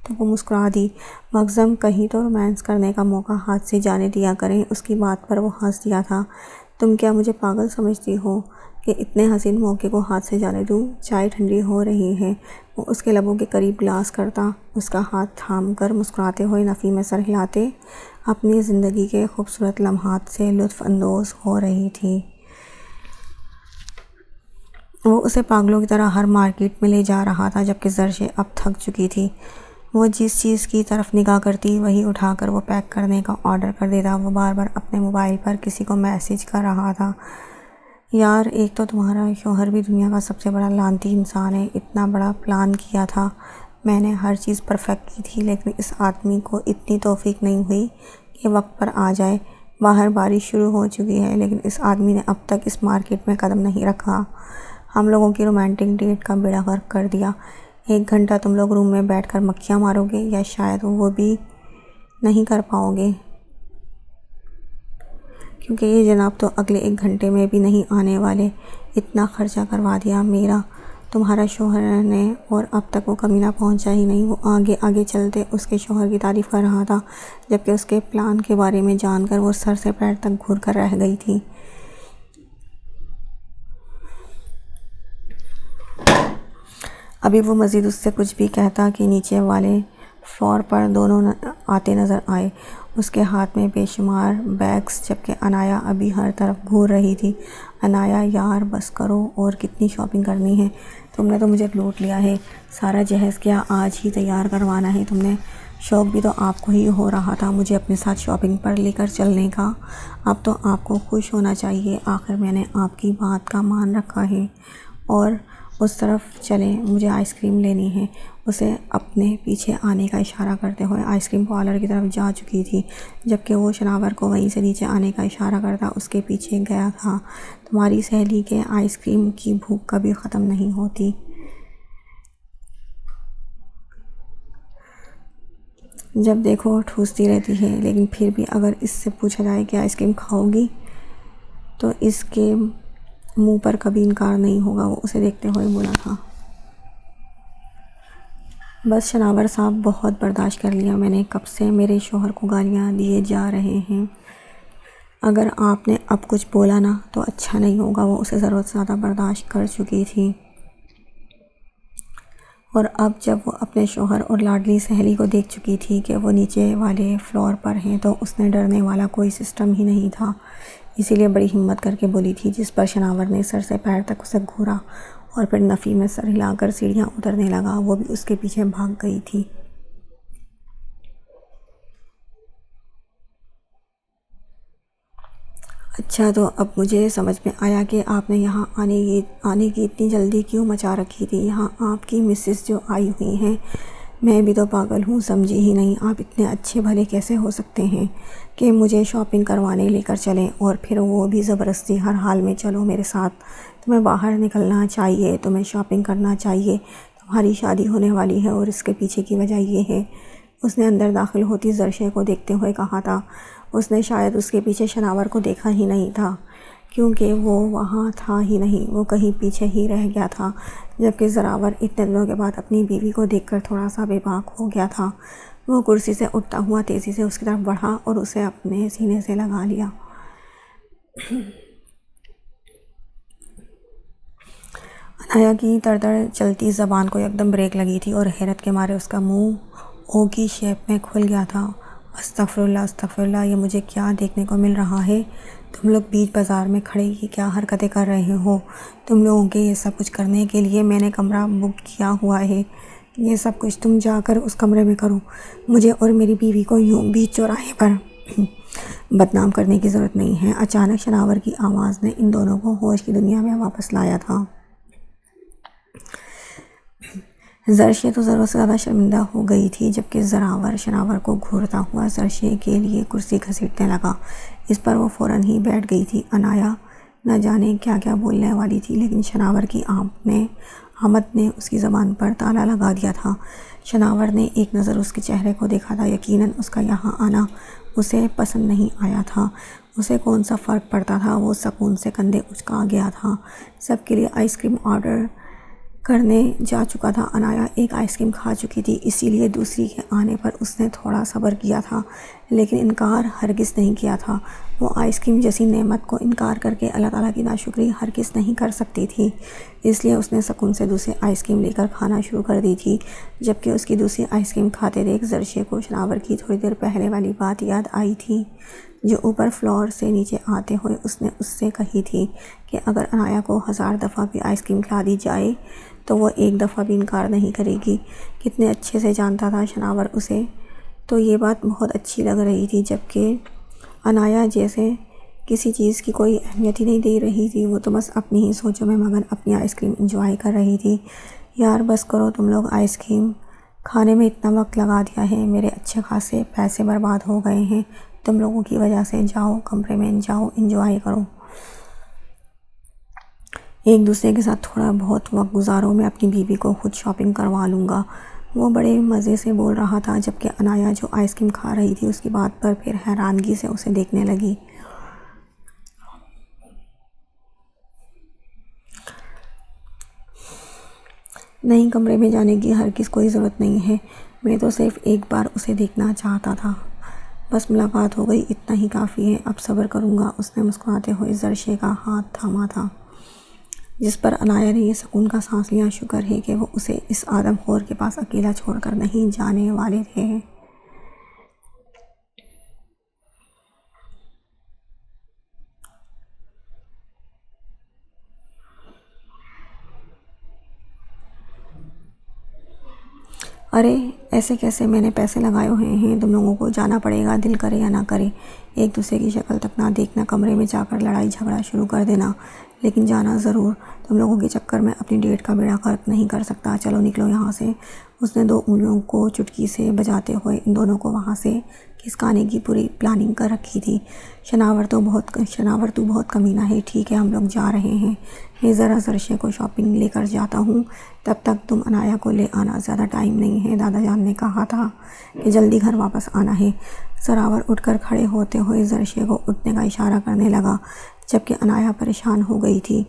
تو وہ مسکرا دی۔ مگزم کہیں تو رومانس کرنے کا موقع ہاتھ سے جانے دیا کریں۔ اس کی بات پر وہ ہنس دیا تھا۔ تم کیا مجھے پاگل سمجھتی ہو کہ اتنے حسین موقع کو ہاتھ سے جانے دوں؟ چائے ٹھنڈی ہو رہی ہے۔ وہ اس کے لبوں کے قریب گلاس کرتا، اس کا ہاتھ تھام کر مسکراتے ہوئے نفی میں سر ہلاتے اپنی زندگی کے خوبصورت لمحات سے لطف اندوز ہو رہی تھی۔ وہ اسے پاگلوں کی طرح ہر مارکیٹ میں لے جا رہا تھا، جبکہ زرشے اب تھک چکی تھی۔ وہ جس چیز کی طرف نگاہ کرتی وہی اٹھا کر وہ پیک کرنے کا آرڈر کر دیتا۔ وہ بار بار اپنے موبائل پر کسی کو میسج کر رہا تھا، یار ایک تو تمہارا شوہر بھی دنیا کا سب سے بڑا لعنتی انسان ہے، اتنا بڑا پلان کیا تھا، میں نے ہر چیز پرفیکٹ کی تھی، لیکن اس آدمی کو اتنی توفیق نہیں ہوئی کہ وقت پر آ جائے۔ باہر بارش شروع ہو چکی ہے، لیکن اس آدمی نے اب تک اس مارکیٹ میں قدم نہیں رکھا۔ ہم لوگوں کی رومانٹک ڈیٹ کا بیڑا غرق کر دیا۔ 1 گھنٹہ تم لوگ روم میں بیٹھ کر مکھیاں مارو گے، یا شاید وہ بھی نہیں کر پاؤ گے، کیونکہ یہ جناب تو اگلے 1 گھنٹے میں بھی نہیں آنے والے۔ اتنا خرچہ کروا دیا میرا تمہارا شوہر نے، اور اب تک وہ کمینہ پہنچا ہی نہیں۔ وہ آگے آگے چلتے اس کے شوہر کی تعریف کر رہا تھا، جبکہ اس کے پلان کے بارے میں جان کر وہ سر سے پیر تک گھور کر رہ گئی تھی۔ ابھی وہ مزید اس سے کچھ بھی کہتا کہ نیچے والے فلور پر دونوں آتے نظر آئے، اس کے ہاتھ میں بے شمار بیگز، جبکہ انایا ابھی ہر طرف گھور رہی تھی۔ انایا یار بس کرو، اور کتنی شاپنگ کرنی ہے؟ تم نے تو مجھے لوٹ لیا ہے، سارا جہیز کیا آج ہی تیار کروانا ہے تم نے؟ شوق بھی تو آپ کو ہی ہو رہا تھا مجھے اپنے ساتھ شاپنگ پر لے کر چلنے کا، اب تو آپ کو خوش ہونا چاہیے، آخر میں نے آپ کی بات کا مان رکھا ہے۔ اور اس طرف چلیں، مجھے آئس کریم لینی ہے۔ اسے اپنے پیچھے آنے کا اشارہ کرتے ہوئے آئس کریم پارلر کی طرف جا چکی تھی، جبکہ وہ شناور کو وہیں سے نیچے آنے کا اشارہ کرتا اس کے پیچھے گیا تھا۔ تمہاری سہیلی کے آئس کریم کی بھوک کبھی ختم نہیں ہوتی۔ جب دیکھو ٹھوستی رہتی ہے، لیکن پھر بھی اگر اس سے پوچھا جائے کہ آئس کریم کھاؤ گی تو اس کے منہ پر کبھی انکار نہیں ہوگا۔ وہ اسے دیکھتے ہوئے بولا تھا، بس شناور صاحب بہت برداشت کر لیا میں نے، کب سے میرے شوہر کو گالیاں دیے جا رہے ہیں، اگر آپ نے اب کچھ بولا نا تو اچھا نہیں ہوگا۔ وہ اسے ضرورت سے زیادہ برداشت کر چکی تھی، اور اب جب وہ اپنے شوہر اور لاڈلی سہیلی کو دیکھ چکی تھی کہ وہ نیچے والے فلور پر ہیں تو اس نے ڈرنے والا کوئی سسٹم ہی نہیں تھا، اسی لیے بڑی ہمت کر کے بولی تھی، جس پر شناور نے سر سے پیر تک اسے گھورا اور پھر نفی میں سر ہلا کر سیڑھیاں اترنے لگا۔ وہ بھی اس کے پیچھے بھاگ گئی تھی۔ اچھا، تو اب مجھے سمجھ میں آیا کہ آپ نے یہاں آنے کی اتنی جلدی کیوں مچا رکھی تھی۔ یہاں آپ کی مسز جو آئی ہوئی ہیں، میں بھی تو پاگل ہوں، سمجھی ہی نہیں آپ اتنے اچھے بھلے کیسے ہو سکتے ہیں کہ مجھے شاپنگ کروانے لے کر چلیں، اور پھر وہ بھی زبردستی، ہر حال میں چلو میرے ساتھ، تمہیں باہر نکلنا چاہیے، تمہیں شاپنگ کرنا چاہیے، تمہاری شادی ہونے والی ہے۔ اور اس کے پیچھے کی وجہ یہ ہے، اس نے اندر داخل ہوتی زرشے کو دیکھتے ہوئے کہا تھا، اس نے شاید اس کے پیچھے شناور کو دیکھا ہی نہیں تھا، کیونکہ وہ وہاں تھا ہی نہیں، وہ کہیں پیچھے ہی رہ گیا تھا، جبکہ زراور اتنے دنوں کے بعد اپنی بیوی کو دیکھ کر تھوڑا سا بے باک ہو گیا تھا۔ وہ کرسی سے اٹھتا ہوا تیزی سے اس کی طرف بڑھا اور اسے اپنے سینے سے لگا لیا۔ انایا کی تڑ چلتی زبان کو یکدم بریک لگی تھی اور حیرت کے مارے اس کا منہ او کی شیپ میں کھل گیا تھا۔ استغفر اللہ، استغفر اللہ، یہ مجھے کیا دیکھنے کو مل رہا ہے؟ تم لوگ بیچ بازار میں کھڑے یہ کیا حرکتیں کر رہے ہو؟ تم لوگوں کے یہ سب کچھ کرنے کے لیے میں نے کمرہ بک کیا ہوا ہے، یہ سب کچھ تم جا کر اس کمرے میں کرو، مجھے اور میری بیوی کو یوں بیچ چوراہے پر بدنام کرنے کی ضرورت نہیں ہے۔ اچانک شناور کی آواز نے ان دونوں کو ہوش کی دنیا میں واپس لایا تھا۔ زرشے تو ضرورت سے زیادہ شرمندہ ہو گئی تھی، جبکہ زراور شناور کو گھورتا ہوا زرشے کے لیے کرسی گھسیٹنے لگا۔ اس پر وہ فوراً ہی بیٹھ گئی تھی۔ انایا نہ جانے کیا کیا بولنے والی تھی، لیکن شناور کی آمد نے اس کی زبان پر تالا لگا دیا تھا۔ شناور نے ایک نظر اس کے چہرے کو دیکھا تھا، یقیناً اس کا یہاں آنا اسے پسند نہیں آیا تھا۔ اسے کون سا فرق پڑتا تھا، وہ سکون سے کندھے اچکا گیا تھا۔ سب کے لیے آئس کریم آرڈر کرنے جا چکا تھا۔ انایا ایک آئس کریم کھا چکی تھی، اسی لیے دوسری کے آنے پر اس نے تھوڑا صبر کیا تھا، لیکن انکار ہرگز نہیں کیا تھا۔ وہ آئس کریم جیسی نعمت کو انکار کر کے اللہ تعالیٰ کی ناشکری ہرگز نہیں کر سکتی تھی، اس لیے اس نے سکون سے دوسری آئس کریم لے کر کھانا شروع کر دی تھی۔ جبکہ اس کی دوسری آئس کریم کھاتے دیکھ زرشے کو شناور کی تھوڑی دیر پہلے والی بات یاد آئی تھی، جو اوپر فلور سے نیچے آتے ہوئے اس نے اس سے کہی تھی کہ اگر انایا کو 1000 دفعہ بھی آئس کریم کھلا دی جائے تو وہ ایک دفعہ بھی انکار نہیں کرے گی۔ کتنے اچھے سے جانتا تھا شناور اسے، تو یہ بات بہت اچھی لگ رہی تھی، جبکہ انایا جیسے کسی چیز کی کوئی اہمیت ہی نہیں دے رہی تھی، وہ تو بس اپنی ہی سوچوں میں مگن اپنی آئس کریم انجوائے کر رہی تھی۔ یار بس کرو تم لوگ، آئس کریم کھانے میں اتنا وقت لگا دیا ہے، میرے اچھے خاصے پیسے برباد ہو گئے ہیں تم لوگوں کی وجہ سے، جاؤ کمرے میں جاؤ انجوائے کرو، ایک دوسرے کے ساتھ تھوڑا بہت وقت گزارو، میں اپنی بیوی کو خود شاپنگ کروا لوں گا۔ وہ بڑے مزے سے بول رہا تھا، جبکہ انایا جو آئس کریم کھا رہی تھی اس کی بات پر پھر حیرانگی سے اسے دیکھنے لگی۔ نہیں، کمرے میں جانے کی ہرگز کوئی ضرورت نہیں ہے، میں تو صرف ایک بار اسے دیکھنا چاہتا تھا، بس ملاقات ہو گئی اتنا ہی کافی ہے، اب صبر کروں گا۔ اس نے مسکراتے ہوئے زرشے کا ہاتھ تھاما تھا، جس پر انایا نے یہ سکون کا سانس لیا، شکر ہے کہ وہ اسے اس آدم خور کے پاس اکیلا چھوڑ کر نہیں جانے والے تھے۔ ارے ایسے کیسے، میں نے پیسے لگائے ہوئے ہیں، تم لوگوں کو جانا پڑے گا، دل کرے یا نہ کرے، ایک دوسرے کی شکل تک نہ دیکھنا، کمرے میں جا کر لڑائی جھگڑا شروع کر دینا، لیکن جانا ضرور، تم لوگوں کے چکر میں اپنی ڈیٹ کا بیڑا غرق نہیں کر سکتا، چلو نکلو یہاں سے۔ اس نے 2 انگلیوں کو چٹکی سے بجاتے ہوئے ان دونوں کو وہاں سے کھسکانے کی پوری پلاننگ کر رکھی تھی۔ شناور تو بہت کمینہ ہے، ٹھیک ہے ہم لوگ جا رہے ہیں، میں ذرا زرشے کو شاپنگ لے کر جاتا ہوں، تب تک تم انایا کو لے آنا، زیادہ ٹائم نہیں ہے، دادا جان نے کہا تھا کہ جلدی گھر واپس آنا ہے۔ زراور اٹھ کر کھڑے ہوتے ہوئے زرشے کو اٹھنے کا اشارہ کرنے لگا، جبکہ انایا پریشان ہو گئی تھی،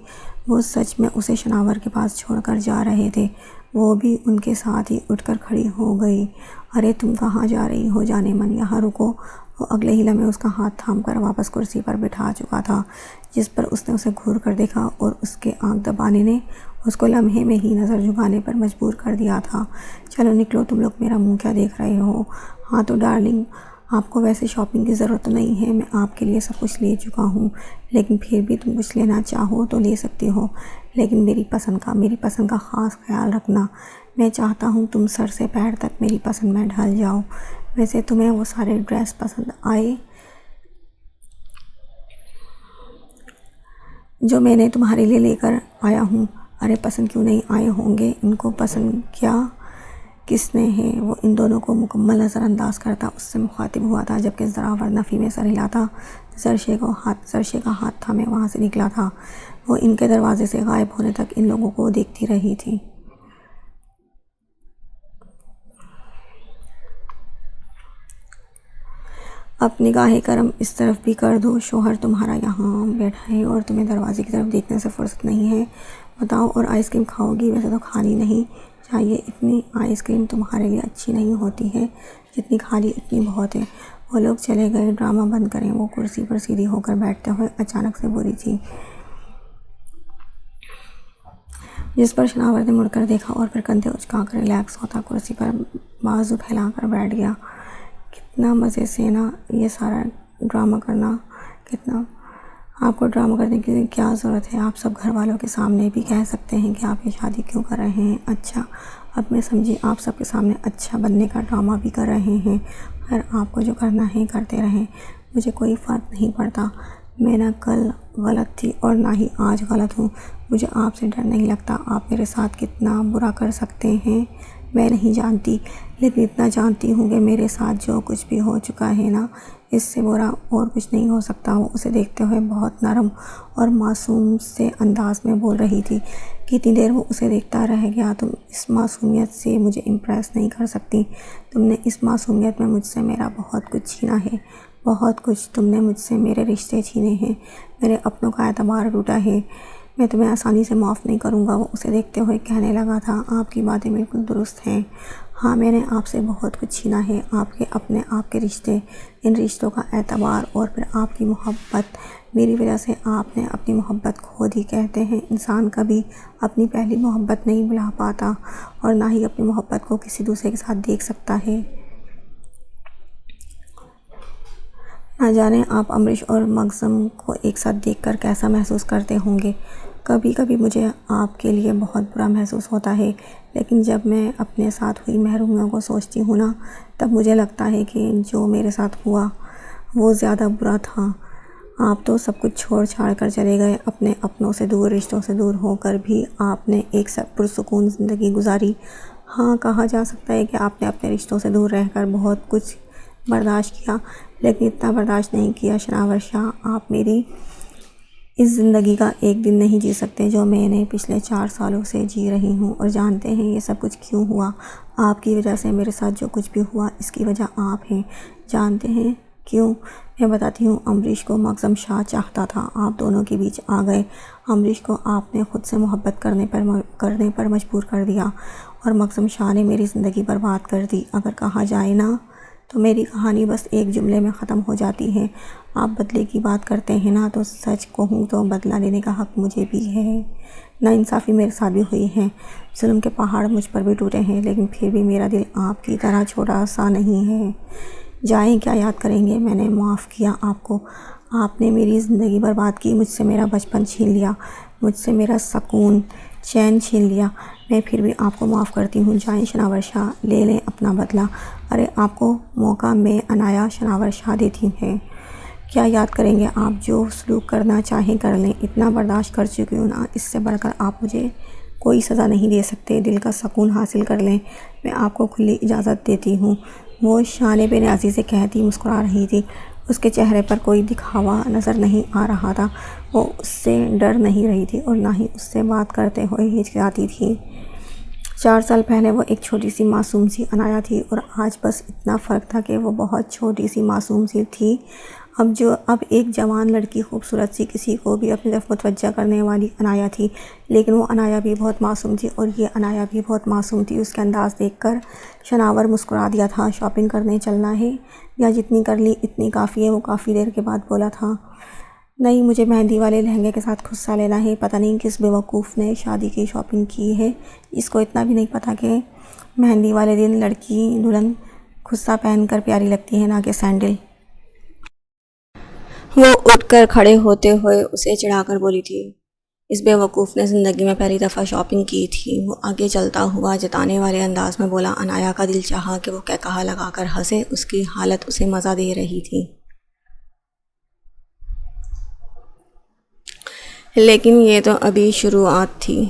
وہ سچ میں اسے شناور کے پاس چھوڑ کر جا رہے تھے، وہ بھی ان کے ساتھ ہی اٹھ کر کھڑی ہو گئی۔ ارے تم کہاں جا رہی ہو؟ جانے من، یہاں رکو۔ وہ اگلے ہی لمحے اس کا ہاتھ تھام کر واپس کرسی پر بٹھا چکا تھا جس پر اس نے اسے گھور کر دیکھا، اور اس کے آنکھ دبانے نے اس کو لمحے میں ہی نظر جھکانے پر مجبور کر دیا تھا۔ چلو نکلو تم لوگ، میرا منہ کیا دیکھ رہے ہو؟ ہاں تو ڈارلنگ، آپ کو ویسے شاپنگ کی ضرورت نہیں ہے، میں آپ کے لیے سب کچھ لے چکا ہوں، لیکن پھر بھی تم کچھ لینا چاہو تو لے سکتی ہو، لیکن میری پسند کا خاص خیال رکھنا۔ میں چاہتا ہوں تم سر سے پیر تک میری پسند میں ڈھل جاؤ۔ ویسے تمہیں وہ سارے ڈریس پسند آئے جو میں نے تمہارے لیے لے کر آیا ہوں؟ ارے پسند کیوں نہیں آئے ہوں گے، ان کو پسند کیا کس نے ہے؟ وہ ان دونوں کو مکمل نظر انداز کرتا اس سے مخاطب ہوا تھا، جبکہ ذراور نفی میں سر ہلاتا زرشے کا ہاتھ تھامے وہاں سے نکلا تھا۔ وہ ان کے دروازے سے غائب ہونے تک ان لوگوں کو دیکھتی رہی تھی۔ اب نگاہ کرم اس طرف بھی کر دو، شوہر تمہارا یہاں بیٹھا ہے اور تمہیں دروازے کی طرف دیکھنے سے فرصت نہیں ہے۔ بتاؤ، اور آئس کریم کھاؤ گی؟ ویسے تو کھانی نہیں چاہیے، اتنی آئس کریم تمہارے لیے اچھی نہیں ہوتی ہے، جتنی کھا لی اتنی بہت ہے۔ وہ لوگ چلے گئے۔ ڈرامہ بند کریں۔ وہ کرسی پر سیدھی ہو کر بیٹھتے ہوئے اچانک سے بولی تھی، جس پر شناور نے مڑ کر دیکھا اور پھر کندھے اچکا کر ریلیکس ہوتا کرسی پر بازو پھیلا کر بیٹھ گیا۔ کتنا مزے سے نا یہ سارا ڈرامہ کرنا، کتنا آپ کو ڈرامہ کرنے کی کیا ضرورت ہے؟ آپ سب گھر والوں کے سامنے بھی کہہ سکتے ہیں کہ آپ یہ شادی کیوں کر رہے ہیں۔ اچھا، اب میں سمجھی، آپ سب کے سامنے اچھا بننے کا ڈرامہ بھی کر رہے ہیں۔ خیر، آپ کو جو کرنا ہے کرتے رہیں، مجھے کوئی فرق نہیں پڑتا۔ میں نہ کل غلط تھی اور نہ ہی آج غلط ہوں۔ مجھے آپ سے ڈر نہیں لگتا۔ آپ میرے ساتھ کتنا برا کر سکتے ہیں میں نہیں جانتی، لیکن اتنا جانتی ہوں کہ میرے ساتھ جو کچھ بھی ہو چکا ہے نا، اس سے برا اور کچھ نہیں ہو سکتا۔ وہ اسے دیکھتے ہوئے بہت نرم اور معصوم سے انداز میں بول رہی تھی۔ کتنی دیر وہ اسے دیکھتا رہ گیا۔ تم اس معصومیت سے مجھے امپریس نہیں کر سکتی۔ تم نے اس معصومیت میں مجھ سے میرا بہت کچھ چھینا ہے، بہت کچھ۔ تم نے مجھ سے میرے رشتے چھینے ہیں، میرے اپنوں کا اعتبار لوٹا ہے۔ میں تمہیں آسانی سے معاف نہیں کروں گا۔ وہ اسے دیکھتے ہوئے کہنے لگا تھا، آپ کی باتیں بالکل درست ہیں۔ ہاں، میں نے آپ سے بہت کچھ چھینا ہے، آپ کے اپنے، آپ کے رشتے، ان رشتوں کا اعتبار، اور پھر آپ کی محبت۔ میری وجہ سے آپ نے اپنی محبت کھو دی۔ کہتے ہیں انسان کبھی اپنی پہلی محبت نہیں بھلا پاتا اور نہ ہی اپنی محبت کو کسی دوسرے کے ساتھ دیکھ سکتا ہے۔ نہ جانے آپ امریش اور مگزم کو ایک ساتھ دیکھ کر کیسا محسوس کرتے ہوں گے۔ کبھی کبھی مجھے آپ کے لیے بہت برا محسوس ہوتا ہے، لیکن جب میں اپنے ساتھ ہوئی محرومیوں کو سوچتی ہوں نا، تب مجھے لگتا ہے کہ جو میرے ساتھ ہوا وہ زیادہ برا تھا۔ آپ تو سب کچھ چھوڑ چھاڑ کر چلے گئے، اپنے اپنوں سے دور، رشتوں سے دور ہو کر بھی آپ نے ایک پرسکون زندگی گزاری۔ ہاں، کہا جا سکتا ہے کہ آپ نے اپنے رشتوں سے دور رہ کر بہت کچھ برداشت کیا، لیکن اتنا برداشت نہیں کیا شناور شاہ۔ آپ میری اس زندگی کا ایک دن نہیں جی سکتے جو میں نے پچھلے 4 سالوں سے جی رہی ہوں، اور جانتے ہیں یہ سب کچھ کیوں ہوا؟ آپ کی وجہ سے میرے ساتھ جو کچھ بھی ہوا، اس کی وجہ آپ ہیں۔ جانتے ہیں کیوں؟ میں بتاتی ہوں۔ امریش کو مگزم شاہ چاہتا تھا، آپ دونوں کے بیچ آ گئے۔ امریش کو آپ نے خود سے محبت کرنے پر مجبور کر دیا، اور مگزم شاہ نے میری زندگی برباد کر دی۔ اگر کہا جائے نا تو میری کہانی بس ایک جملے میں ختم ہو جاتی ہے۔ آپ بدلے کی بات کرتے ہیں نا، تو سچ کہوں تو بدلہ لینے کا حق مجھے بھی ہے۔ ناانصافی میرے ساتھ بھی ہوئی ہے، ظلم کے پہاڑ مجھ پر بھی ٹوٹے ہیں، لیکن پھر بھی میرا دل آپ کی طرح چھوٹا سا نہیں ہے۔ جائیں، کیا یاد کریں گے؟ میں نے معاف کیا آپ کو۔ آپ نے میری زندگی برباد کی، مجھ سے میرا بچپن چھین لیا، مجھ سے میرا سکون چین چھین لیا۔ میں پھر بھی آپ کو معاف کرتی ہوں۔ جائیں شناور شاہ، لے لیں اپنا بدلہ۔ ارے آپ کو موقع میں عنایا شناور شاہ دیتی ہے۔ کیا یاد کریں گے؟ آپ جو سلوک کرنا چاہیں کر لیں، اتنا برداشت کر چکی ہوں نا، اس سے بڑھ کر آپ مجھے کوئی سزا نہیں دے سکتے۔ دل کا سکون حاصل کر لیں، میں آپ کو کھلی اجازت دیتی ہوں۔ وہ شان بے نیازی سے کہتی مسکرا رہی تھی۔ اس کے چہرے پر کوئی دکھاوا نظر نہیں آ رہا تھا۔ وہ اس سے ڈر نہیں رہی تھی اور نہ ہی اس سے بات کرتے ہوئے ہچکچاتی تھی۔ 4 سال پہلے وہ ایک چھوٹی سی معصوم سی عنایا تھی، اور آج بس اتنا فرق تھا کہ وہ بہت چھوٹی سی معصوم سی تھی۔ اب ایک جوان لڑکی خوبصورت سی کسی کو بھی اپنی طرف متوجہ کرنے والی عنایا تھی، لیکن وہ عنایا بھی بہت معصوم تھی اور یہ عنایا بھی بہت معصوم تھی۔ اس کے انداز دیکھ کر شناور مسکرا دیا تھا۔ شاپنگ کرنے چلنا ہے یا جتنی کر لی اتنی کافی ہے؟ وہ کافی دیر کے بعد بولا تھا۔ نہیں، مجھے مہندی والے لہنگے کے ساتھ خصہ لینا ہے۔ پتہ نہیں کس بیوقوف نے شادی کی شاپنگ کی ہے، اس کو اتنا بھی نہیں پتہ کہ مہندی والے دن لڑکی دلہن خصہ پہن کر پیاری لگتی ہے، نہ کہ سینڈل۔ وہ اٹھ کر کھڑے ہوتے ہوئے اسے چڑھا کر بولی تھی۔ اس بیوقوف نے زندگی میں پہلی دفعہ شاپنگ کی تھی۔ وہ آگے چلتا ہوا جتانے والے انداز میں بولا۔ عنایا کا دل چاہا کہ وہ کہا لگا کر ہنسے، اس کی حالت اسے مزہ دے رہی تھی، لیکن یہ تو ابھی شروعات تھی۔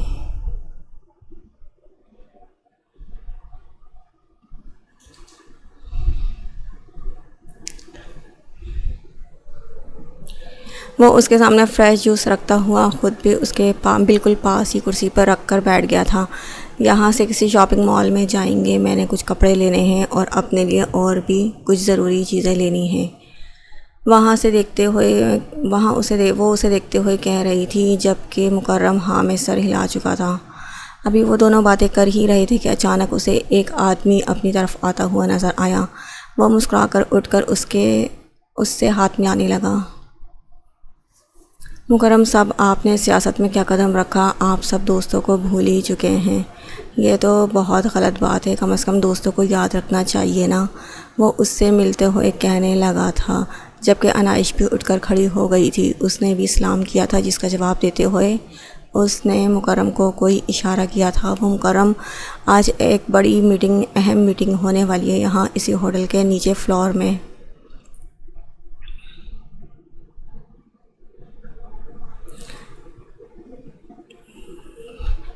وہ اس کے سامنے فریش جوس رکھتا ہوا خود بھی اس کے بالکل پاس ہی کرسی پر رکھ کر بیٹھ گیا تھا۔ یہاں سے کسی شاپنگ مال میں جائیں گے، میں نے کچھ کپڑے لینے ہیں اور اپنے لیے اور بھی کچھ ضروری چیزیں لینی ہیں۔ وہ اسے دیکھتے ہوئے کہہ رہی تھی، جبکہ مکرم ہاں میں سر ہلا چکا تھا۔ ابھی وہ دونوں باتیں کر ہی رہے تھے کہ اچانک اسے ایک آدمی اپنی طرف آتا ہوا نظر آیا۔ وہ مسکرا کر اٹھ کر اس سے ہاتھ ملانے لگا۔ مکرم صاحب، آپ نے سیاست میں کیا قدم رکھا؟ آپ سب دوستوں کو بھول ہی چکے ہیں۔ یہ تو بہت غلط بات ہے، کم از کم دوستوں کو یاد رکھنا چاہیے نا، وہ اس سے ملتے ہوئے کہنے لگا تھا، جبکہ عنائش بھی اٹھ کر کھڑی ہو گئی تھی۔ اس نے بھی سلام کیا تھا، جس کا جواب دیتے ہوئے اس نے مکرم کو کوئی اشارہ کیا تھا۔ وہ مکرم، آج ایک بڑی اہم میٹنگ ہونے والی ہے یہاں اسی ہوٹل کے نیچے فلور میں۔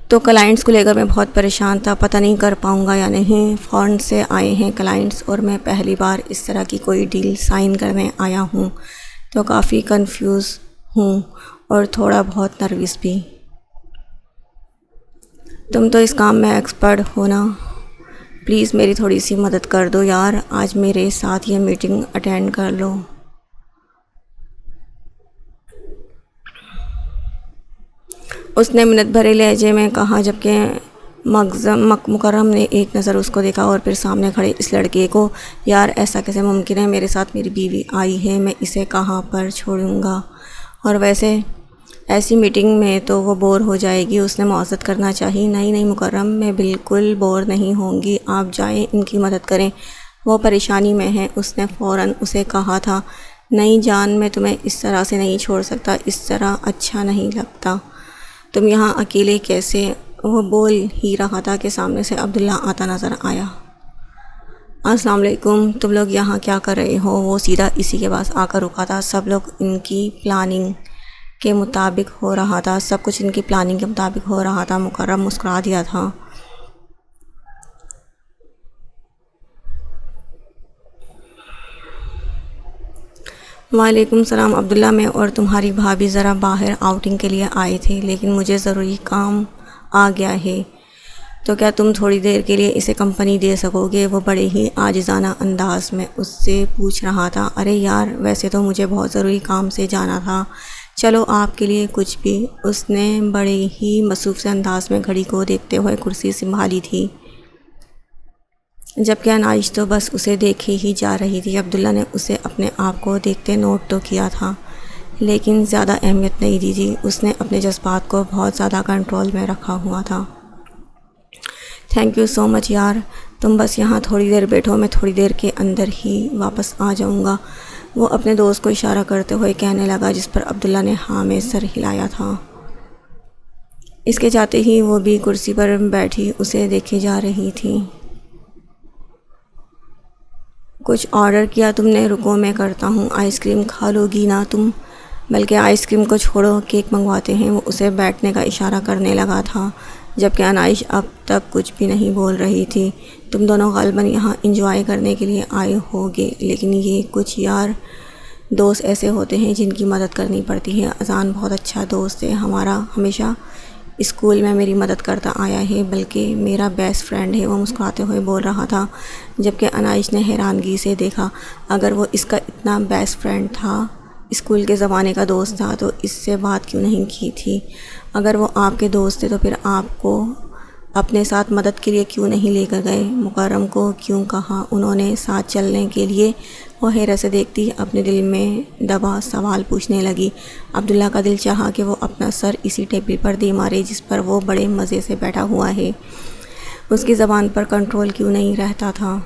تو کلائنٹس کو لے کر میں بہت پریشان تھا، پتہ نہیں کر پاؤں گا یا نہیں۔ فورن سے آئے ہیں کلائنٹس اور میں پہلی بار اس طرح کی کوئی ڈیل سائن کرنے آیا ہوں، تو کافی کنفیوز ہوں اور تھوڑا بہت نروس بھی۔ تم تو اس کام میں ایکسپرٹ ہو نا، پلیز میری تھوڑی سی مدد کر دو یار، آج میرے ساتھ یہ میٹنگ اٹینڈ کر لو۔ اس نے منت بھرے لہجے میں کہا، جبکہ مکرم نے ایک نظر اس کو دیکھا اور پھر سامنے کھڑے اس لڑکے کو۔ یار ایسا کیسے ممکن ہے؟ میرے ساتھ میری بیوی آئی ہے، میں اسے کہاں پر چھوڑوں گا؟ اور ویسے ایسی میٹنگ میں تو وہ بور ہو جائے گی، اس نے معذرت کرنا چاہی۔ نہیں مکرم، میں بالکل بور نہیں ہوں گی، آپ جائیں ان کی مدد کریں، وہ پریشانی میں ہیں۔ اس نے فوراً اسے کہا تھا، نہیں جان، میں تمہیں اس طرح سے نہیں چھوڑ سکتا، اس طرح اچھا نہیں لگتا، تم یہاں اکیلے کیسے؟ وہ بول ہی رہا تھا کہ سامنے سے عبداللہ آتا نظر آیا۔ السلام علیکم، تم لوگ یہاں کیا کر رہے ہو؟ وہ سیدھا اسی کے پاس آ کر رکا تھا۔ سب لوگ ان کی پلاننگ کے مطابق ہو رہا تھا، سب کچھ ان کی پلاننگ کے مطابق ہو رہا تھا۔ مکرم مسکرا دیا تھا۔ وعلیکم السلام عبداللہ، میں اور تمہاری بھابھی ذرا باہر آؤٹنگ کے لیے آئے تھے، لیکن مجھے ضروری کام آ گیا ہے، تو کیا تم تھوڑی دیر کے لیے اسے کمپنی دے سکو گے؟ وہ بڑے ہی عاجزانہ انداز میں اس سے پوچھ رہا تھا۔ ارے یار، ویسے تو مجھے بہت ضروری کام سے جانا تھا، چلو آپ کے لیے کچھ بھی۔ اس نے بڑے ہی مصروف سے انداز میں گھڑی کو دیکھتے ہوئے کرسی سنبھالی تھی، جبکہ عنائش تو بس اسے دیکھے ہی جا رہی تھی۔ عبداللہ نے اسے اپنے آپ کو دیکھتے نوٹ تو کیا تھا، لیکن زیادہ اہمیت نہیں دی تھی۔ اس نے اپنے جذبات کو بہت زیادہ کنٹرول میں رکھا ہوا تھا۔ تھینک یو سو مچ یار، تم بس یہاں تھوڑی دیر بیٹھو، میں تھوڑی دیر کے اندر ہی واپس آ جاؤں گا، وہ اپنے دوست کو اشارہ کرتے ہوئے کہنے لگا، جس پر عبداللہ نے ہاں میں سر ہلایا تھا۔ اس کے جاتے ہی وہ بھی کرسی پر بیٹھی اسے دیکھے جا رہی تھی۔ کچھ آرڈر کیا تم نے؟ رکو میں کرتا ہوں، آئس کریم کھا لو گی نا تم؟ بلکہ آئس کریم کو چھوڑو، کیک منگواتے ہیں۔ وہ اسے بیٹھنے کا اشارہ کرنے لگا تھا، جبکہ عنائش اب تک کچھ بھی نہیں بول رہی تھی۔ تم دونوں غالباً یہاں انجوائے کرنے کے لیے آئے ہوگے، لیکن یہ کچھ یار دوست ایسے ہوتے ہیں جن کی مدد کرنی پڑتی ہے۔ اذان بہت اچھا دوست ہے ہمارا، ہمیشہ اسکول میں میری مدد کرتا آیا ہے، بلکہ میرا بیسٹ فرینڈ ہے، وہ مسکراتے ہوئے بول رہا تھا، جبکہ انائش نے حیرانگی سے دیکھا۔ اگر وہ اس کا اتنا بیسٹ فرینڈ تھا، اسکول کے زمانے کا دوست تھا، تو اس سے بات کیوں نہیں کی تھی؟ اگر وہ آپ کے دوست تھے تو پھر آپ کو اپنے ساتھ مدد کے لیے کیوں نہیں لے کر گئے؟ مکرم کو کیوں کہا انہوں نے ساتھ چلنے کے لیے؟ وہ حیرت سے دیکھتی اپنے دل میں دبا سوال پوچھنے لگی۔ عبداللہ کا دل چاہا کہ وہ اپنا سر اسی ٹیبل پر دے مارے جس پر وہ بڑے مزے سے بیٹھا ہوا ہے۔ اس کی زبان پر کنٹرول کیوں نہیں رہتا تھا؟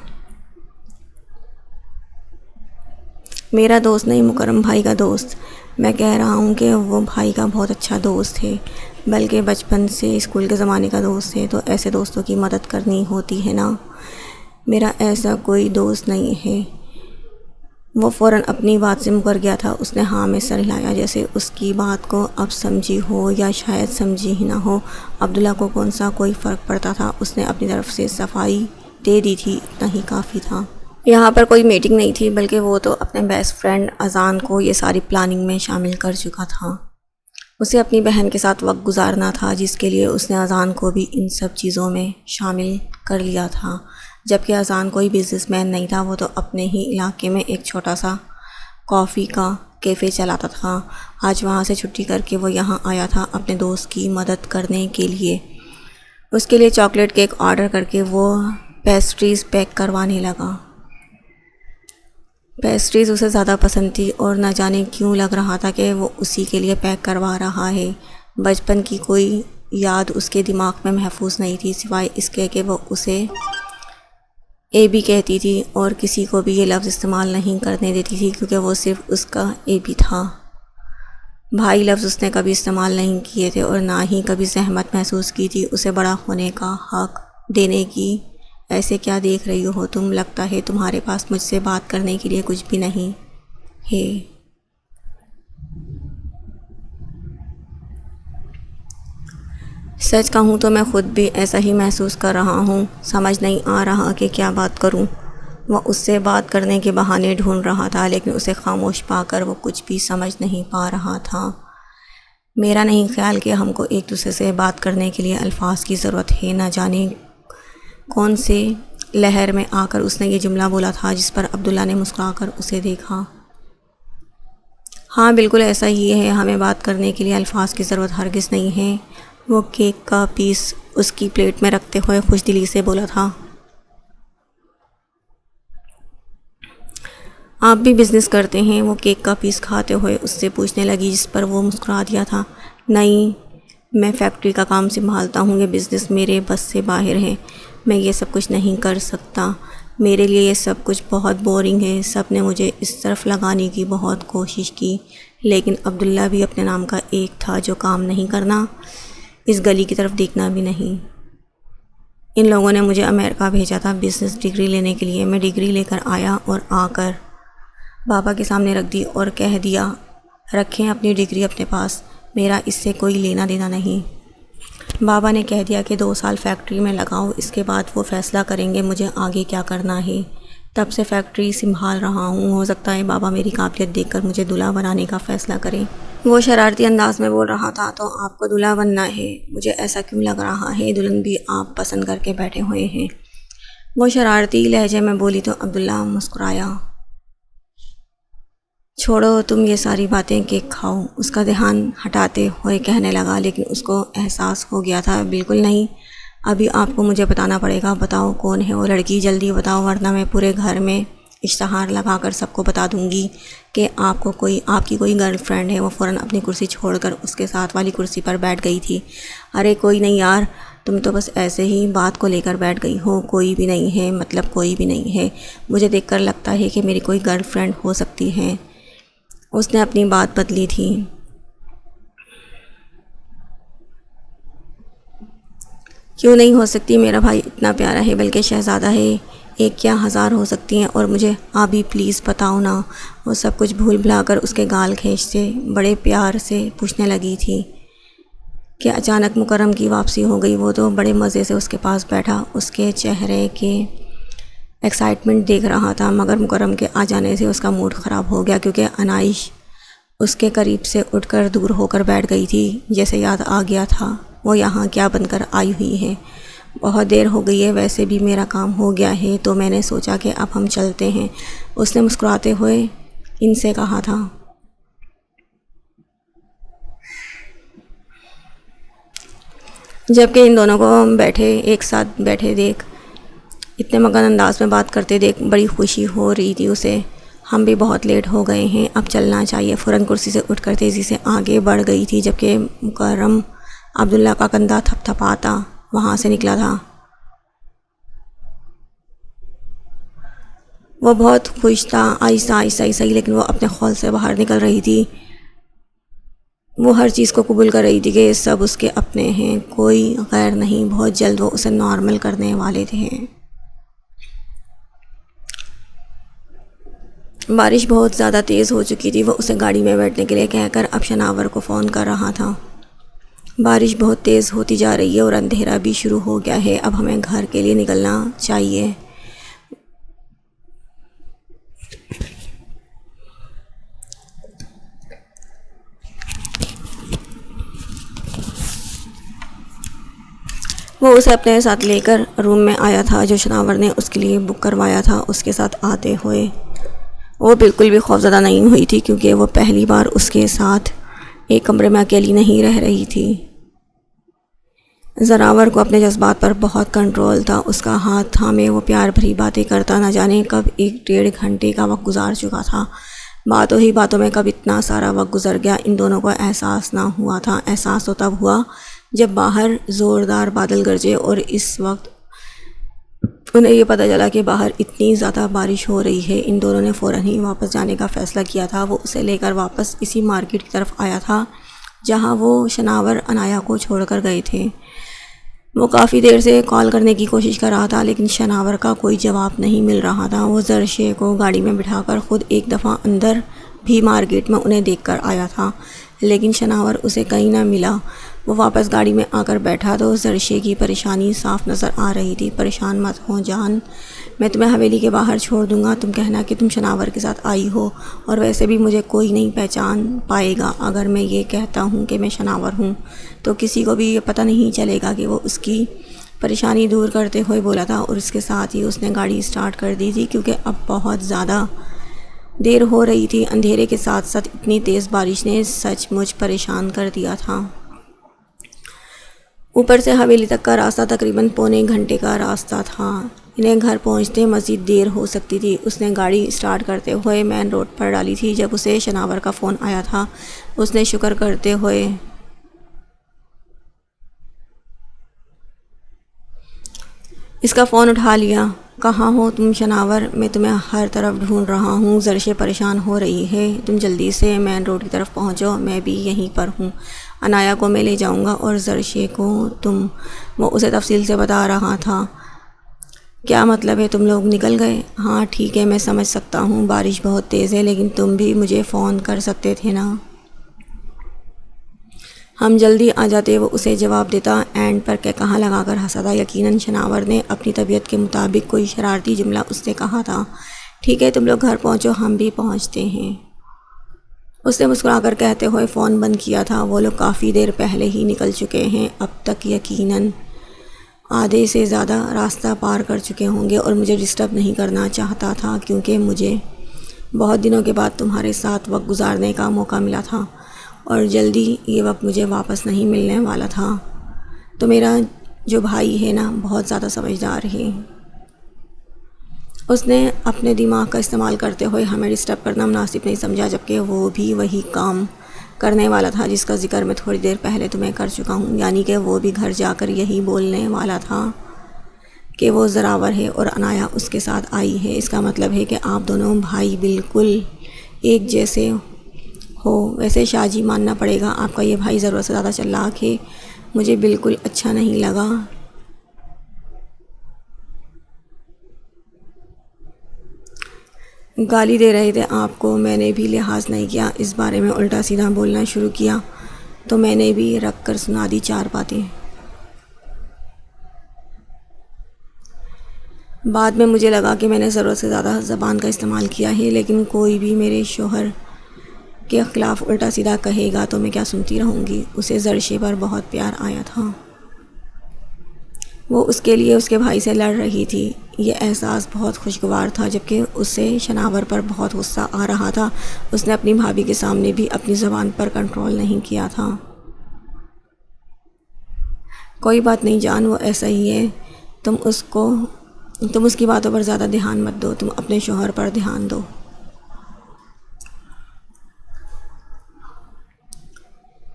میرا دوست نہیں، مکرم بھائی کا دوست۔ میں کہہ رہا ہوں کہ وہ بھائی کا بہت اچھا دوست ہے، بلکہ بچپن سے اسکول کے زمانے کا دوست ہے، تو ایسے دوستوں کی مدد کرنی ہوتی ہے نا۔ میرا ایسا کوئی دوست نہیں ہے۔ وہ فوراً اپنی بات سے مکر گیا تھا۔ اس نے ہاں میں سر ہلایا، جیسے اس کی بات کو اب سمجھی ہو یا شاید سمجھی ہی نہ ہو۔ عبداللہ کو کون سا کوئی فرق پڑتا تھا؟ اس نے اپنی طرف سے صفائی دے دی تھی، اتنا ہی کافی تھا۔ یہاں پر کوئی میٹنگ نہیں تھی، بلکہ وہ تو اپنے بیسٹ فرینڈ اذان کو یہ ساری پلاننگ میں شامل کر چکا تھا۔ اسے اپنی بہن کے ساتھ وقت گزارنا تھا، جس کے لیے اس نے اذان کو بھی ان سب چیزوں میں شامل کر لیا تھا۔ جبکہ اذان کوئی بزنس مین نہیں تھا، وہ تو اپنے ہی علاقے میں ایک چھوٹا سا کافی کا کیفے چلاتا تھا۔ آج وہاں سے چھٹی کر کے وہ یہاں آیا تھا اپنے دوست کی مدد کرنے کے لیے۔ اس کے لیے چاکلیٹ کیک آرڈر کر کے وہ پیسٹریز پیک کروانے لگا۔ پیسٹریز اسے زیادہ پسند تھی اور نہ جانے کیوں لگ رہا تھا کہ وہ اسی کے لیے پیک کروا رہا ہے۔ بچپن کی کوئی یاد اس کے دماغ میں محفوظ نہیں تھی، سوائے اس کے کہ وہ اسے اے بی کہتی تھی اور کسی کو بھی یہ لفظ استعمال نہیں کرنے دیتی تھی، کیونکہ وہ صرف اس کا اے بی تھا۔ بھائی لفظ اس نے کبھی استعمال نہیں کیے تھے اور نہ ہی کبھی زحمت محسوس کی تھی اسے بڑا ہونے کا حق دینے کی۔ ایسے کیا دیکھ رہی ہو تم؟ لگتا ہے تمہارے پاس مجھ سے بات کرنے کے لیے کچھ بھی نہیں ہے۔ سچ کہوں تو میں خود بھی ایسا ہی محسوس کر رہا ہوں، سمجھ نہیں آ رہا کہ کیا بات کروں۔ وہ اس سے بات کرنے کے بہانے ڈھونڈ رہا تھا، لیکن اسے خاموش پا کر وہ کچھ بھی سمجھ نہیں پا رہا تھا۔ میرا نہیں خیال کہ ہم کو ایک دوسرے سے بات کرنے کے لیے الفاظ کی ضرورت ہے۔ نہ جانے کون سے لہر میں آ کر اس نے یہ جملہ بولا تھا، جس پر عبداللہ نے مسکرا کر اسے دیکھا۔ ہاں بالکل ایسا ہی ہے، ہمیں بات کرنے کے لیے الفاظ کی ضرورت ہرگز نہیں ہے۔ وہ کیک کا پیس اس کی پلیٹ میں رکھتے ہوئے خوش دلی سے بولا تھا۔ آپ بھی بزنس کرتے ہیں؟ وہ کیک کا پیس کھاتے ہوئے اس سے پوچھنے لگی، جس پر وہ مسکرا دیا تھا۔ نہیں، میں فیکٹری کا کام سنبھالتا ہوں، یہ بزنس میرے بس سے باہر ہے، میں یہ سب کچھ نہیں کر سکتا، میرے لیے یہ سب کچھ بہت بورنگ ہے۔ سب نے مجھے اس طرف لگانے کی بہت کوشش کی، لیکن عبداللہ بھی اپنے نام کا ایک تھا جو کام نہیں کرنا، اس گلی کی طرف دیکھنا بھی نہیں۔ ان لوگوں نے مجھے امریکہ بھیجا تھا بزنس ڈگری لینے کے لیے، میں ڈگری لے کر آیا اور آ کر بابا کے سامنے رکھ دی اور کہہ دیا، رکھیں اپنی ڈگری اپنے پاس، میرا اس سے کوئی لینا دینا نہیں۔ بابا نے کہہ دیا کہ 2 سال فیکٹری میں لگاؤ، اس کے بعد وہ فیصلہ کریں گے مجھے آگے کیا کرنا ہے۔ تب سے فیکٹری سنبھال رہا ہوں، ہو سکتا ہے بابا میری قابلیت دیکھ کر مجھے دلہا بنانے کا فیصلہ کریں۔ وہ شرارتی انداز میں بول رہا تھا، تو آپ کو دلہا بننا ہے؟ مجھے ایسا کیوں لگ رہا ہے دلہن بھی آپ پسند کر کے بیٹھے ہوئے ہیں؟ وہ شرارتی لہجے میں بولی تو عبداللہ مسکرایا۔ چھوڑو تم یہ ساری باتیں، کیک کھاؤ، اس کا دھیان ہٹاتے ہوئے کہنے لگا، لیکن اس کو احساس ہو گیا تھا، بالکل نہیں، ابھی آپ کو مجھے بتانا پڑے گا۔ بتاؤ کون ہے وہ لڑکی، جلدی بتاؤ، ورنہ میں پورے گھر میں اشتہار لگا کر سب کو بتا دوں گی کہ آپ کی کوئی گرل فرینڈ ہے۔ وہ فوراً اپنی کرسی چھوڑ کر اس کے ساتھ والی کرسی پر بیٹھ گئی تھی۔ ارے کوئی نہیں یار، تم تو بس ایسے ہی بات کو لے کر بیٹھ گئی ہو، کوئی بھی نہیں ہے، مطلب کوئی بھی نہیں ہے، مجھے دیکھ کر لگتا ہے کہ میری کوئی گرل فرینڈ ہو سکتی ہے۔ اس نے اپنی بات بدلی تھی۔ کیوں نہیں ہو سکتی؟ میرا بھائی اتنا پیارا ہے، بلکہ شہزادہ ہے، ایک کیا 1000 ہو سکتی ہیں، اور مجھے ابھی پلیز بتاؤ نا۔ وہ سب کچھ بھول بھلا کر اس کے گال کھینچتے بڑے پیار سے پوچھنے لگی تھی کہ اچانک مکرم کی واپسی ہو گئی۔ وہ تو بڑے مزے سے اس کے پاس بیٹھا، اس کے چہرے کے ایکسائٹمنٹ دیکھ رہا تھا، مگر مکرم کے آ جانے سے اس کا موڈ خراب ہو گیا، کیونکہ انائش اس کے قریب سے اٹھ کر دور ہو کر بیٹھ گئی تھی، جیسے یاد آ گیا تھا وہ یہاں کیا بن کر آئی ہوئی ہے؟ بہت دیر ہو گئی ہے، ویسے بھی میرا کام ہو گیا ہے، تو میں نے سوچا کہ اب ہم چلتے ہیں، اس نے مسکراتے ہوئے ان سے کہا تھا۔ جبکہ ان دونوں کو ایک ساتھ بیٹھے دیکھ، اتنے مگن انداز میں بات کرتے دیکھ بڑی خوشی ہو رہی تھی اسے۔ ہم بھی بہت لیٹ ہو گئے ہیں، اب چلنا چاہیے۔ فوراً کرسی سے اٹھ کر تیزی سے آگے بڑھ گئی تھی، جبکہ مکرم عبداللہ کا کندھا تھپ تھپاتا وہاں سے نکلا تھا۔ وہ بہت خوش تھا، آہستہ آہستہ ہی صحیح، لیکن وہ اپنے خول سے باہر نکل رہی تھی۔ وہ ہر چیز کو قبول کر رہی تھی کہ سب اس کے اپنے ہیں، کوئی غیر نہیں۔ بہت جلد وہ اسے نارمل کرنے والے تھے۔ بارش بہت زیادہ تیز ہو چکی تھی۔ وہ اسے گاڑی میں بیٹھنے کے لیے کہہ کر اب شناور کو فون کر رہا تھا۔ بارش بہت تیز ہوتی جا رہی ہے اور اندھیرا بھی شروع ہو گیا ہے، اب ہمیں گھر کے لیے نکلنا چاہیے۔ وہ اسے اپنے ساتھ لے کر روم میں آیا تھا جو شناور نے اس کے لیے بک کروایا تھا۔ اس کے ساتھ آتے ہوئے وہ بالکل بھی خوفزدہ نہیں ہوئی تھی، کیونکہ وہ پہلی بار اس کے ساتھ ایک کمرے میں اکیلی نہیں رہ رہی تھی۔ زراور کو اپنے جذبات پر بہت کنٹرول تھا۔ اس کا ہاتھ تھامے وہ پیار بھری باتیں کرتا، نہ جانے کب 1-1.5 گھنٹے کا وقت گزار چکا تھا۔ باتوں ہی باتوں میں کب اتنا سارا وقت گزر گیا، ان دونوں کو احساس نہ ہوا تھا۔ احساس تو تب ہوا جب باہر زوردار بادل گرجے اور اس وقت انہیں یہ پتہ چلا کہ باہر اتنی زیادہ بارش ہو رہی ہے۔ ان دونوں نے فوراً ہی واپس جانے کا فیصلہ کیا تھا۔ وہ اسے لے کر واپس اسی مارکیٹ کی طرف آیا تھا جہاں وہ شناور انایا کو چھوڑ کر گئے تھے۔ وہ کافی دیر سے کال کرنے کی کوشش کر رہا تھا، لیکن شناور کا کوئی جواب نہیں مل رہا تھا۔ وہ زرشے کو گاڑی میں بٹھا کر خود ایک دفعہ اندر بھی مارکیٹ میں انہیں دیکھ کر آیا تھا، لیکن شناور اسے کہیں نہ ملا۔ وہ واپس گاڑی میں آ کر بیٹھا تو زرشے کی پریشانی صاف نظر آ رہی تھی۔ پریشان مت ہو جان، میں تمہیں حویلی کے باہر چھوڑ دوں گا، تم کہنا کہ تم شناور کے ساتھ آئی ہو، اور ویسے بھی مجھے کوئی نہیں پہچان پائے گا۔ اگر میں یہ کہتا ہوں کہ میں شناور ہوں تو کسی کو بھی یہ پتہ نہیں چلے گا کہ وہ اس کی پریشانی دور کرتے ہوئے بولا تھا، اور اس کے ساتھ ہی اس نے گاڑی سٹارٹ کر دی تھی، کیونکہ اب بہت زیادہ دیر ہو رہی تھی۔ اندھیرے کے ساتھ ساتھ اتنی تیز بارش نے سچ مچ پریشان کر دیا تھا۔ اوپر سے حویلی تک کا راستہ تقریباً پونے گھنٹے کا راستہ تھا۔ انہیں گھر پہنچتے مزید دیر ہو سکتی تھی۔ اس نے گاڑی سٹارٹ کرتے ہوئے مین روڈ پر ڈالی تھی جب اسے شناور کا فون آیا تھا۔ اس نے شکر کرتے ہوئے اس کا فون اٹھا لیا۔ کہاں ہو تم شناور؟ میں تمہیں ہر طرف ڈھونڈ رہا ہوں، زرشے پریشان ہو رہی ہے، تم جلدی سے مین روڈ کی طرف پہنچو، میں بھی یہیں پر ہوں، انایا کو میں لے جاؤں گا اور زرشے کو تم۔ وہ اسے تفصیل سے بتا رہا تھا۔ کیا مطلب ہے، تم لوگ نکل گئے؟ ہاں ٹھیک ہے، میں سمجھ سکتا ہوں بارش بہت تیز ہے، لیکن تم بھی مجھے فون کر سکتے تھے نا، ہم جلدی آ جاتے۔ وہ اسے جواب دیتا اینڈ پر کہ کہاں لگا کر ہنسا تھا۔ یقیناً شناور نے اپنی طبیعت کے مطابق کوئی شرارتی جملہ اس سے کہا تھا۔ ٹھیک ہے تم لوگ گھر پہنچو، ہم بھی پہنچتے ہیں، اس نے مسکرا کر کہتے ہوئے فون بند کیا تھا۔ وہ لوگ کافی دیر پہلے ہی نکل چکے ہیں، اب تک یقیناً آدھے سے زیادہ راستہ پار کر چکے ہوں گے، اور مجھے ڈسٹرب نہیں کرنا چاہتا تھا کیونکہ مجھے بہت دنوں کے بعد تمہارے ساتھ وقت گزارنے کا موقع ملا تھا، اور جلدی یہ وقت مجھے واپس نہیں ملنے والا تھا۔ تو میرا جو بھائی ہے نا، بہت زیادہ سمجھدار ہے، اس نے اپنے دماغ کا استعمال کرتے ہوئے ہمیں ڈسٹرب کرنا مناسب نہیں سمجھا، جبکہ وہ بھی وہی کام کرنے والا تھا جس کا ذکر میں تھوڑی دیر پہلے تمہیں کر چکا ہوں، یعنی کہ وہ بھی گھر جا کر یہی بولنے والا تھا کہ وہ زراور ہے اور انایا اس کے ساتھ آئی ہے۔ اس کا مطلب ہے کہ آپ دونوں بھائی بالکل ایک جیسے ہو۔ ویسے شاہ جی، ماننا پڑے گا آپ کا یہ بھائی ضرورت سے زیادہ چالاک ہے، مجھے بالکل اچھا نہیں لگا۔ گالی دے رہے تھے آپ کو، میں نے بھی لحاظ نہیں کیا، اس بارے میں الٹا سیدھا بولنا شروع کیا تو میں نے بھی رکھ کر سنا دی 4 باتیں۔ بعد میں مجھے لگا کہ میں نے ضرورت سے زیادہ زبان کا استعمال کیا ہے، لیکن کوئی بھی میرے شوہر کے خلاف الٹا سیدھا کہے گا تو میں کیا سنتی رہوں گی۔ اسے زرشے پر بہت پیار آیا تھا، وہ اس کے لیے اس کے بھائی سے لڑ رہی تھی۔ یہ احساس بہت خوشگوار تھا، جبکہ اسے شناور پر بہت غصہ آ رہا تھا۔ اس نے اپنی بھابھی کے سامنے بھی اپنی زبان پر کنٹرول نہیں کیا تھا۔ کوئی بات نہیں جان، وہ ایسا ہی ہے، تم اس کی باتوں پر زیادہ دھیان مت دو، تم اپنے شوہر پر دھیان دو۔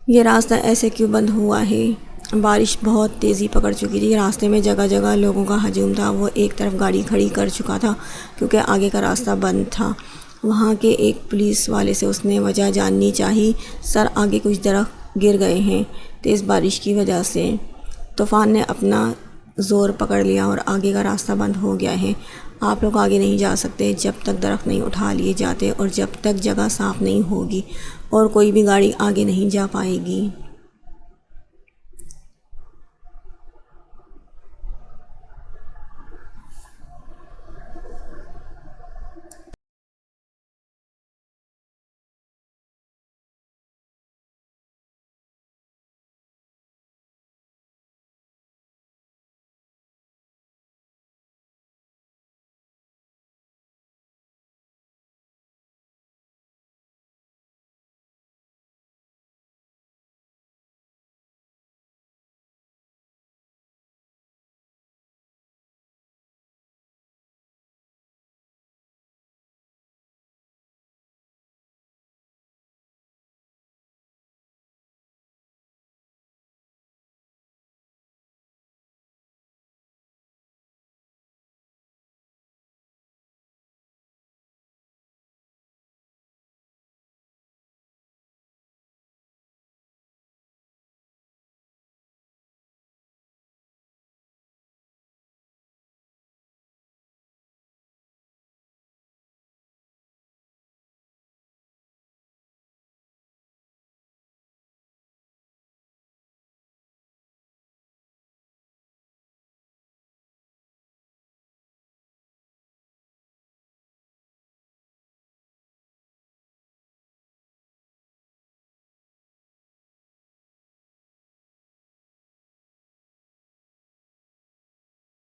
یہ راستہ ایسے کیوں بند ہوا ہے؟ بارش بہت تیزی پکڑ چکی تھی، راستے میں جگہ جگہ لوگوں کا ہجوم تھا۔ وہ ایک طرف گاڑی کھڑی کر چکا تھا کیونکہ آگے کا راستہ بند تھا۔ وہاں کے ایک پولیس والے سے اس نے وجہ جاننی چاہی۔ سر، آگے کچھ درخت گر گئے ہیں تیز بارش کی وجہ سے۔ طوفان نے اپنا زور پکڑ لیا اور آگے کا راستہ بند ہو گیا ہے۔ آپ لوگ آگے نہیں جا سکتے جب تک درخت نہیں اٹھا لیے جاتے اور جب تک جگہ صاف نہیں ہوگی، اور کوئی بھی گاڑی آگے نہیں جا پائے گی۔